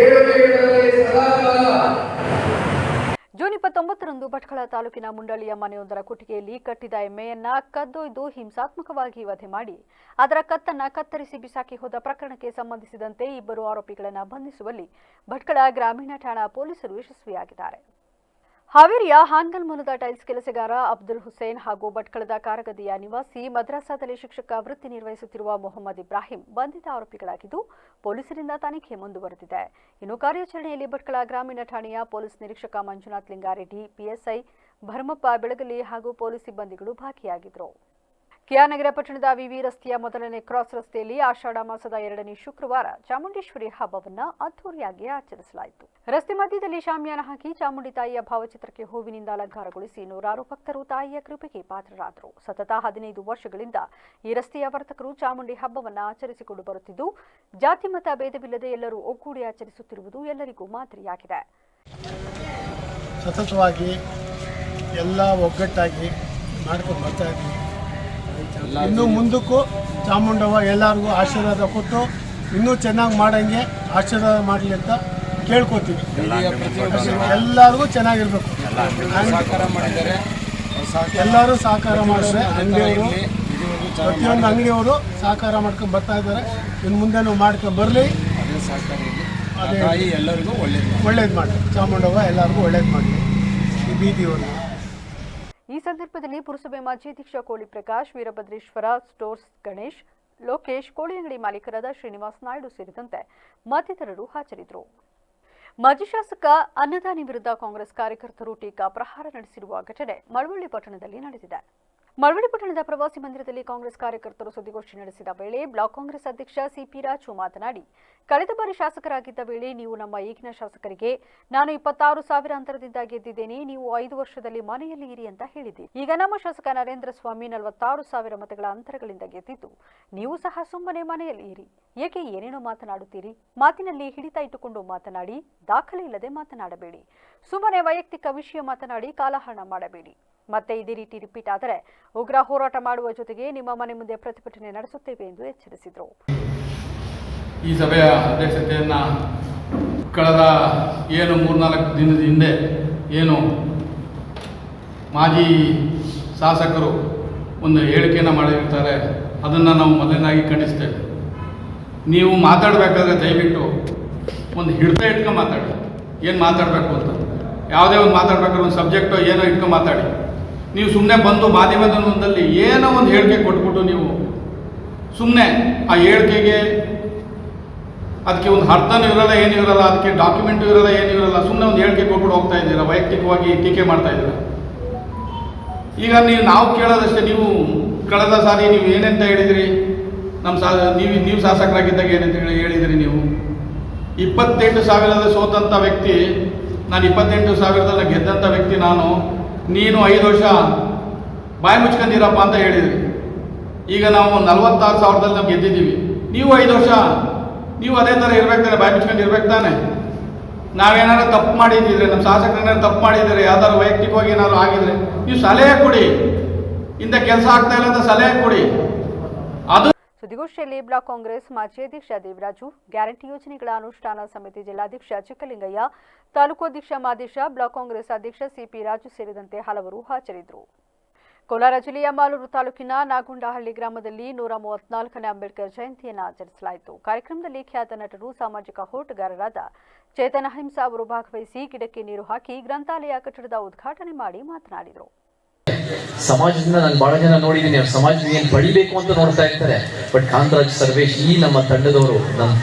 ಏಳುಗೆಗಳಲ್ಲಿ ಸದಾಕಾಲ ಜೂನ್ 29ರಂದು ಭಟ್ಕಳ ತಾಲೂಕಿನ ಮುಂಡಳಿಯ ಮನೆಯೊಂದರ ಕುಟಿಗೆಯಲ್ಲಿ ಕಟ್ಟಿದ ಎಮ್ಮೆಯನ್ನ ಕದ್ದೊಯ್ದು ಹಿಂಸಾತ್ಮಕವಾಗಿ ವಧೆ ಮಾಡಿ ಅದರ ಕತ್ತನ್ನ ಕತ್ತರಿಸಿ ಬಿಸಾಕಿ ಹೋದ ಪ್ರಕರಣಕ್ಕೆ ಸಂಬಂಧಿಸಿದಂತೆ ಇಬ್ಬರು ಆರೋಪಿಗಳನ್ನು ಬಂಧಿಸುವಲ್ಲಿ ಭಟ್ಕಳ ಗ್ರಾಮೀಣ ಠಾಣಾ ಪೊಲೀಸರು ಯಶಸ್ವಿಯಾಗಿದ್ದಾರೆ. ಹಾವೇರಿಯ ಹಾನ್ಗಲ್ ಮೂಲದ ಟೈಲ್ಸ್ ಕೆಲಸಗಾರ ಅಬ್ದುಲ್ ಹುಸೇನ್ ಹಾಗೂ ಭಟ್ಕಳದ ಕಾರಗದಿಯ ನಿವಾಸಿ ಮದ್ರಾಸಾದಲ್ಲಿ ಶಿಕ್ಷಕ ವೃತ್ತಿ ನಿರ್ವಹಿಸುತ್ತಿರುವ ಮೊಹಮ್ಮದ್ ಇಬ್ರಾಹಿಂ ಬಂಧಿತ ಆರೋಪಿಗಳಾಗಿದ್ದು ಪೊಲೀಸರಿಂದ ತನಿಖೆ ಮುಂದುವರೆದಿದೆ. ಇನ್ನು ಕಾರ್ಯಾಚರಣೆಯಲ್ಲಿ ಭಟ್ಕಳ ಗ್ರಾಮೀಣ ಠಾಣೆಯ ಪೊಲೀಸ್ ನಿರೀಕ್ಷಕ ಮಂಜುನಾಥ್ ಲಿಂಗಾರೆಡ್ಡಿ, ಪಿಎಸ್ಐ ಭರಮಪ್ಪ ಬೆಳಗಲಿ ಹಾಗೂ ಪೊಲೀಸ್ ಸಿಬ್ಬಂದಿಗಳು ಭಾಗಿಯಾಗಿದ್ದರು. ಕೆಆರ್ನಗರ ಪಟ್ಟಣದ ವಿವಿ ರಸ್ತೆಯ ಮೊದಲನೇ ಕ್ರಾಸ್ ರಸ್ತೆಯಲ್ಲಿ ಆಷಾಢ ಮಾಸದ 2ನೇ ಶುಕ್ರವಾರ ಚಾಮುಂಡೇಶ್ವರಿ ಹಬ್ಬವನ್ನು ಅದ್ದೂರಿಯಾಗಿ ಆಚರಿಸಲಾಯಿತು. ರಸ್ತೆ ಮಧ್ಯದಲ್ಲಿ ಶಾಮಿಯಾನ ಹಾಕಿ ಚಾಮುಂಡಿ ತಾಯಿಯ ಭಾವಚಿತ್ರಕ್ಕೆ ಹೂವಿನಿಂದ ಅಲಂಕಾರಗೊಳಿಸಿ ನೂರಾರು ಭಕ್ತರು ತಾಯಿಯ ಕೃಪೆಗೆ ಪಾತ್ರರಾದರು. ಸತತ 15 ವರ್ಷಗಳಿಂದ ಈ ರಸ್ತೆಯ ವರ್ತಕರು ಚಾಮುಂಡಿ ಹಬ್ಬವನ್ನು ಆಚರಿಸಿಕೊಂಡು ಬರುತ್ತಿದ್ದು, ಜಾತಿ ಮತ ಭೇದವಿಲ್ಲದೆ ಎಲ್ಲರೂ ಒಗ್ಗೂಡಿ ಆಚರಿಸುತ್ತಿರುವುದು ಎಲ್ಲರಿಗೂ ಮಾದರಿಯಾಗಿದೆ. ಸತತವಾಗಿ ಎಲ್ಲ ಒಗ್ಗಟ್ಟಾಗಿ ಮಾಡ್ಕೊಂಡು ಬರ್ತಾ ಇದ್ದೀವಿ. ಇನ್ನು ಮುಂದಕ್ಕೂ ಚಾಮುಂಡವ್ವ ಎಲ್ಲರಿಗೂ ಆಶೀರ್ವಾದ ಕೊಟ್ಟು ಇನ್ನೂ ಚೆನ್ನಾಗಿ ಮಾಡಂಗೆ ಆಶೀರ್ವಾದ ಮಾಡಲಿ ಅಂತ ಕೇಳ್ಕೊತೀವಿ. ಎಲ್ಲರಿಗೂ ಚೆನ್ನಾಗಿರ್ಬೇಕು. ಎಲ್ಲರೂ ಸಹಕಾರ ಮಾಡಿದ್ರೆ ಅಂಗಡಿಯವರು, ಪ್ರತಿಯೊಂದು ಅಂಗಡಿಯವರು ಸಹಕಾರ ಮಾಡ್ಕೊಂಡು ಬರ್ತಾ ಇದ್ದಾರೆ. ಇನ್ನು ಮುಂದೆನೂ ಮಾಡ್ಕೊಂಡು ಬರಲಿ. ಎಲ್ಲರಿಗೂ ಒಳ್ಳೇದು ಮಾಡಿ, ಚಾಮುಂಡವ್ವ ಎಲ್ಲರಿಗೂ ಒಳ್ಳೇದು ಮಾಡಲಿ ಈ ಬೀದಿಯವರು. ಈ ಸಂದರ್ಭದಲ್ಲಿ ಪುರಸಭೆ ಮಾಜಿ ಅಧ್ಯಕ್ಷ ಕೋಳಿ ಪ್ರಕಾಶ್, ವೀರಭದ್ರೇಶ್ವರ ಸ್ಟೋರ್ಸ್ ಗಣೇಶ್, ಲೋಕೇಶ್, ಕೋಳಿ ಅಂಗಡಿ ಮಾಲೀಕರಾದ ಶ್ರೀನಿವಾಸ್ ನಾಯ್ಡು ಸೇರಿದಂತೆ ಮತ್ತಿತರರು ಹಾಜರಿದ್ದರು. ಮಾಜಿ ಶಾಸಕ ಅನ್ನದಾನಿ ವಿರುದ್ಧ ಕಾಂಗ್ರೆಸ್ ಕಾರ್ಯಕರ್ತರು ಟೀಕಾ ಪ್ರಹಾರ ನಡೆಸಿರುವ ಘಟನೆ ಮಳವಳ್ಳಿ ಪಟ್ಟಣದಲ್ಲಿ ನಡೆದಿದೆ. ಮಳವಳ್ಳಿ ಪಟ್ಟಣದ ಪ್ರವಾಸಿ ಮಂದಿರದಲ್ಲಿ ಕಾಂಗ್ರೆಸ್ ಕಾರ್ಯಕರ್ತರು ಸುದ್ದಿಗೋಷ್ಠಿ ನಡೆಸಿದ ವೇಳೆ ಬ್ಲಾಕ್ ಕಾಂಗ್ರೆಸ್ ಅಧ್ಯಕ್ಷ ಸಿಪಿ ರಾಜು ಮಾತನಾಡಿ, ಕಳೆದ ಬಾರಿ ಶಾಸಕರಾಗಿದ್ದ ವೇಳೆ ನೀವು ನಮ್ಮ ಈಗಿನ ಶಾಸಕರಿಗೆ ನಾನು 26,000 ಅಂತರದಿಂದ ಗೆದ್ದಿದ್ದೇನೆ, ನೀವು 5 ವರ್ಷದಲ್ಲಿ ಮನೆಯಲ್ಲಿ ಇರಿ ಅಂತ ಹೇಳಿದ್ದೀರಿ. ಈಗ ನಮ್ಮ ಶಾಸಕ ನರೇಂದ್ರ ಸ್ವಾಮಿ 46,000 ಮತಗಳ ಅಂತರಗಳಿಂದ ಗೆದ್ದಿದ್ದು, ನೀವು ಸಹ ಸುಮ್ಮನೆ ಮನೆಯಲ್ಲಿ ಇರಿ, ಏಕೆ ಏನೇನೋ ಮಾತನಾಡುತ್ತೀರಿ? ಮಾತಿನಲ್ಲಿ ಹಿಡಿತ ಇಟ್ಟುಕೊಂಡು ಮಾತನಾಡಿ, ದಾಖಲೆ ಇಲ್ಲದೆ ಮಾತನಾಡಬೇಡಿ, ಸುಮ್ಮನೆ ವೈಯಕ್ತಿಕ ವಿಷಯ ಮಾತನಾಡಿ ಕಾಲಹರಣ ಮಾಡಬೇಡಿ. ಮತ್ತೆ ಇದೇ ರೀತಿ ರಿಪೀಟ್ ಆದರೆ ಉಗ್ರ ಹೋರಾಟ ಮಾಡುವ ಜೊತೆಗೆ ನಿಮ್ಮ ಮನೆ ಮುಂದೆ ಪ್ರತಿಭಟನೆ ನಡೆಸುತ್ತೇವೆ ಎಂದು ಎಚ್ಚರಿಸಿದರು. ಈ ಸಭೆಯ ಅಧ್ಯಕ್ಷತೆಯನ್ನು ಕಳೆದ 3-4 ದಿನದ ಹಿಂದೆ ಮಾಜಿ ಶಾಸಕರು ಒಂದು ಹೇಳಿಕೆಯನ್ನು ಮಾಡಿರ್ತಾರೆ. ಅದನ್ನು ನಾವು ಮೊದಲನೇದಾಗಿ ಖಂಡಿಸ್ತೇವೆ. ನೀವು ಮಾತಾಡಬೇಕಾದ್ರೆ ದಯವಿಟ್ಟು ಒಂದು ಹಿಡಿತ ಇಟ್ಕೊಂಡು ಮಾತಾಡಿ. ಏನು ಮಾತಾಡಬೇಕು ಅಂತ ಯಾವುದೇ ಒಂದು ಮಾತಾಡಬೇಕಾದ್ರೆ ಒಂದು ಸಬ್ಜೆಕ್ಟು ಏನೋ ಇಟ್ಕೊಂಡು ಮಾತಾಡಿ. ನೀವು ಸುಮ್ಮನೆ ಬಂದು ಮಾಧ್ಯಮದಲ್ಲಿ ಏನೋ ಒಂದು ಹೇಳಿಕೆ ಕೊಟ್ಬಿಟ್ಟು ನೀವು ಸುಮ್ಮನೆ ಆ ಹೇಳಿಕೆಗೆ ಅದಕ್ಕೆ ಒಂದು ಅರ್ಥನೂ ಇರಲ್ಲ, ಏನೂ ಇರಲ್ಲ, ಅದಕ್ಕೆ ಡಾಕ್ಯುಮೆಂಟು ಇರಲ್ಲ, ಏನೂ ಇರಲ್ಲ, ಸುಮ್ಮನೆ ಒಂದು ಹೇಳಿಕೆ ಕೊಟ್ಬಿಟ್ಟು ಹೋಗ್ತಾ ಇದ್ದೀರಾ, ವೈಯಕ್ತಿಕವಾಗಿ ಟೀಕೆ ಮಾಡ್ತಾ ಇದ್ದೀರಾ. ಈಗ ನಾವು ಕೇಳೋದಷ್ಟೇ, ನೀವು ಕಳೆದ ಸಾರಿ ನೀವು ಏನಂತ ಹೇಳಿದಿರಿ, ನೀವು ಶಾಸಕರಾಗಿದ್ದಾಗ ಏನಂತ ಹೇಳಿದಿರಿ, ನೀವು 28,000 ಸೋತಂಥ ವ್ಯಕ್ತಿ, ನಾನು 28,000 ಗೆದ್ದಂಥ ವ್ಯಕ್ತಿ ನಾನು, ನೀನು 5 ವರ್ಷ ಬಾಯಿ ಮುಚ್ಕೊಂಡಿರಪ್ಪ ಅಂತ ಹೇಳಿದ್ರಿ. ಈಗ ನಾವು 46,000 ನಾವು ಗೆದ್ದಿದ್ದೀವಿ, ನೀವು 5 ವರ್ಷ ನೀವು ಅದೇ ಥರ ಇರ್ಬೇಕು ತಾನೆ, ಬಾಯಿ ಮುಚ್ಕೊಂಡು ಇರ್ಬೇಕು ತಾನೆ. ನಾವೇನಾದ್ರು ತಪ್ಪು ಮಾಡಿದ್ದಿದ್ರೆ, ನಮ್ಮ ಶಾಸಕರೇನಾದ್ರು ತಪ್ಪು ಮಾಡಿದರೆ, ಯಾವ್ದಾದ್ರು ವೈಯಕ್ತಿಕವಾಗಿ ಏನಾದ್ರು ಆಗಿದ್ರೆ ನೀವು ಸಲಹೆ ಕೊಡಿ, ಇಂಥ ಕೆಲಸ ಆಗ್ತಾ ಇಲ್ಲ ಅಂತ ಸಲಹೆ ಕೊಡಿ. ಅದು ಸುದ್ದಿಗೋಷ್ಠಿಯಲ್ಲಿ ಬ್ಲಾಕ್ ಕಾಂಗ್ರೆಸ್ ಮಾಜಿ ಅಧ್ಯಕ್ಷ ದೇವರಾಜು, ಗ್ಯಾರಂಟಿ ಯೋಜನೆಗಳ ಅನುಷ್ಠಾನ ಸಮಿತಿ ಜಿಲ್ಲಾಧ್ಯಕ್ಷ ಚಿಕ್ಕಲಿಂಗಯ್ಯ, ತಾಲೂಕು ಅಧ್ಯಕ್ಷ ಮಾದೇಶ, ಬ್ಲಾಕ್ ಕಾಂಗ್ರೆಸ್ ಅಧ್ಯಕ್ಷ ಸಿಪಿ ರಾಜು ಸೇರಿದಂತೆ ಹಲವರು ಹಾಜರಿದ್ದರು. ಕೋಲಾರ ಜಿಲ್ಲೆಯ ಮಾಲೂರು ತಾಲೂಕಿನ ನಾಗುಂಡಹಳ್ಳಿ ಗ್ರಾಮದಲ್ಲಿ 134ನೇ ಅಂಬೇಡ್ಕರ್ ಜಯಂತಿಯನ್ನು ಆಚರಿಸಲಾಯಿತು. ಕಾರ್ಯಕ್ರಮದಲ್ಲಿ ಖ್ಯಾತ ನಟರು, ಸಾಮಾಜಿಕ ಹೋರಾಟಗಾರರಾದ ಚೇತನ ಅಹಿಂಸಾ ಅವರು ಭಾಗವಹಿಸಿ ಗಿಡಕ್ಕೆ ನೀರು ಹಾಕಿ ಗ್ರಂಥಾಲಯ ಕಟ್ಟಡದ ಉದ್ಘಾಟನೆ ಮಾಡಿ ಮಾತನಾಡಿದರು. ಸಮಾಜದಿಂದ ನಾನು ಬಹಳ ಜನ ನೋಡಿದ್ದೀನಿ, ಅವ್ರು ಸಮಾಜದಿಂದ ಏನು ಪಡಿಬೇಕು ಅಂತ ನೋಡ್ತಾ ಇರ್ತಾರೆ. ಬಟ್ ಕಾಂತರಾಜ್ ಸರ್ವೇಶ್ ಈ ನಮ್ಮ ತಂಡದವರು,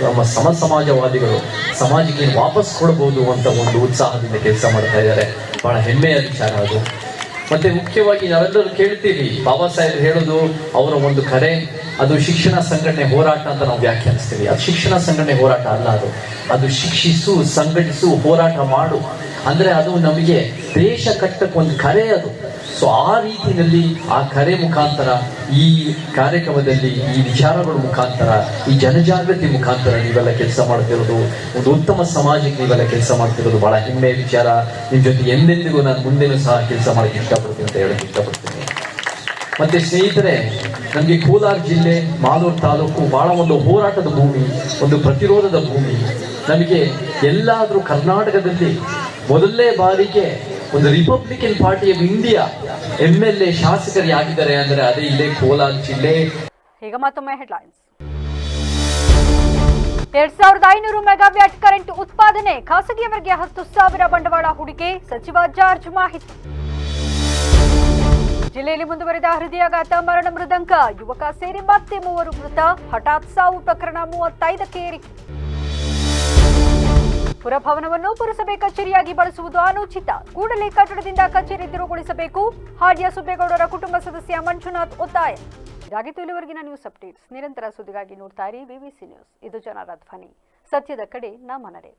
ನಮ್ಮ ಸಮಾಜವಾದಿಗಳು ಸಮಾಜಕ್ಕೆ ವಾಪಸ್ ಕೊಡಬಹುದು ಅಂತ ಒಂದು ಉತ್ಸಾಹದಿಂದ ಕೆಲಸ ಮಾಡ್ತಾ ಇದ್ದಾರೆ. ಬಹಳ ಹೆಮ್ಮೆಯ ವಿಚಾರ ಅದು. ಮತ್ತೆ ಮುಖ್ಯವಾಗಿ ನಾವೆಲ್ಲರೂ ಕೇಳ್ತೀವಿ, ಬಾಬಾ ಸಾಹೇಬ್ ಹೇಳೋದು ಅವರ ಒಂದು ಕರೆ, ಅದು ಶಿಕ್ಷಣ ಸಂಘಟನೆ ಹೋರಾಟ ಅಂತ ನಾವು ವ್ಯಾಖ್ಯಾನಿಸ್ತೀವಿ. ಅದು ಶಿಕ್ಷಣ ಸಂಘಟನೆ ಹೋರಾಟ ಅಲ್ಲ, ಅದು ಶಿಕ್ಷಿಸು, ಸಂಘಟಿಸು, ಹೋರಾಟ ಮಾಡು ಅಂದ್ರೆ ಅದು ನಮಗೆ ದೇಶ ಕಟ್ಟಕ್ಕೆ ಒಂದು ಕರೆ ಅದು. ಸೊ ಆ ರೀತಿಯಲ್ಲಿ ಆ ಕರೆ ಮುಖಾಂತರ ಈ ಕಾರ್ಯಕ್ರಮದಲ್ಲಿ ಈ ವಿಚಾರಗಳ ಮುಖಾಂತರ ಈ ಜನಜಾಗೃತಿ ಮುಖಾಂತರ ನೀವೆಲ್ಲ ಕೆಲಸ ಮಾಡ್ತಿರೋದು, ಒಂದು ಉತ್ತಮ ಸಮಾಜಕ್ಕೆ ನೀವೆಲ್ಲ ಕೆಲಸ ಮಾಡ್ತಿರೋದು ಬಹಳ ಹೆಮ್ಮೆಯ ವಿಚಾರ. ನಿಮ್ಮ ಜೊತೆ ಎಂದೆಂದಿಗೂ ನಾನು ಮುಂದೆನೂ ಸಹ ಕೆಲಸ ಮಾಡಕ್ಕೆ ಇಷ್ಟಪಡ್ತೀನಿ ಅಂತ ಹೇಳಕ್ಕೆ ಇಷ್ಟಪಡ್ತೀನಿ. ಮತ್ತೆ ಸ್ನೇಹಿತರೆ, ನಮಗೆ ಕೋಲಾರ ಜಿಲ್ಲೆ ಮಾಲೂರು ತಾಲೂಕು ಬಹಳ ಒಂದು ಹೋರಾಟದ ಭೂಮಿ, ಒಂದು ಪ್ರತಿರೋಧದ ಭೂಮಿ. ನಮಗೆ ಎಲ್ಲಾದ್ರೂ ಕರ್ನಾಟಕದಲ್ಲಿ ಮೊದಲನೇ ಬಾರಿಗೆ ಒಂದು Republican party of India MLA ಶಾಸಕರು ಆಗಿದ್ದಾರೆ ಅಂದ್ರೆ ಅದೇ ಇಲ್ಲೇ ಕೋಲಾರ ಜಿಲ್ಲೆ. ಈಗ ಮತ್ತೊಮ್ಮೆ ಹೆಡ್ಲೈನ್ಸ್. 2500 ಮೆಗಾವ್ಯಾಟ್ ಕರೆಂಟ್ ಉತ್ಪಾದನೆ, ಖಾಸಗಿಯವರಿಗೆ 10,000 ಬಂಡವಾಳ ಹೂಡಿಕೆ, ಸಚಿವ ಜಾರ್ಜ್ ಮಾಹಿತಿ. ಜಿಲ್ಲೆಯಲ್ಲಿ ಮುಂದುವರೆದ ಹೃದಯಾಘಾತ, ಮರಣ ಮೃದಂಕ, ಯುವಕ ಸೇರಿ ಮತ್ತೆ 3 ಮೃತ, ಹಠಾತ್ ಸಾವು ಪ್ರಕರಣ 35ಕ್ಕೆ ಏರಿಕೆ. ಪುರಭವನವನ್ನು ಪುರಸಭೆ ಕಚೇರಿಯಾಗಿ ಬಳಸುವುದು ಅನುಚಿತ, ಕೂಡಲೇ ಕಟ್ಟಡದಿಂದ ಕಚೇರಿ ತೆರವುಗೊಳಿಸಬೇಕು, ಹಾಡ್ಯ ಸುಬ್ಬೇಗೌಡರ ಕುಟುಂಬ ಸದಸ್ಯ ಮಂಜುನಾಥ್ ಒತ್ತಾಯ. ಇದಾಗಿತ್ತು ಇಲ್ಲಿವರೆಗಿನ ನ್ಯೂಸ್ ಅಪ್ಡೇಟ್ಸ್. ನಿರಂತರ ಸುದ್ದಿಗಾಗಿ ನೋಡ್ತಾ ಇರಿ BBC ನ್ಯೂಸ್. ಇದು ಜನರ ಧ್ವನಿ, ಸತ್ಯದ ಕಡೆ ನಮ್ಮ ನಡೆ.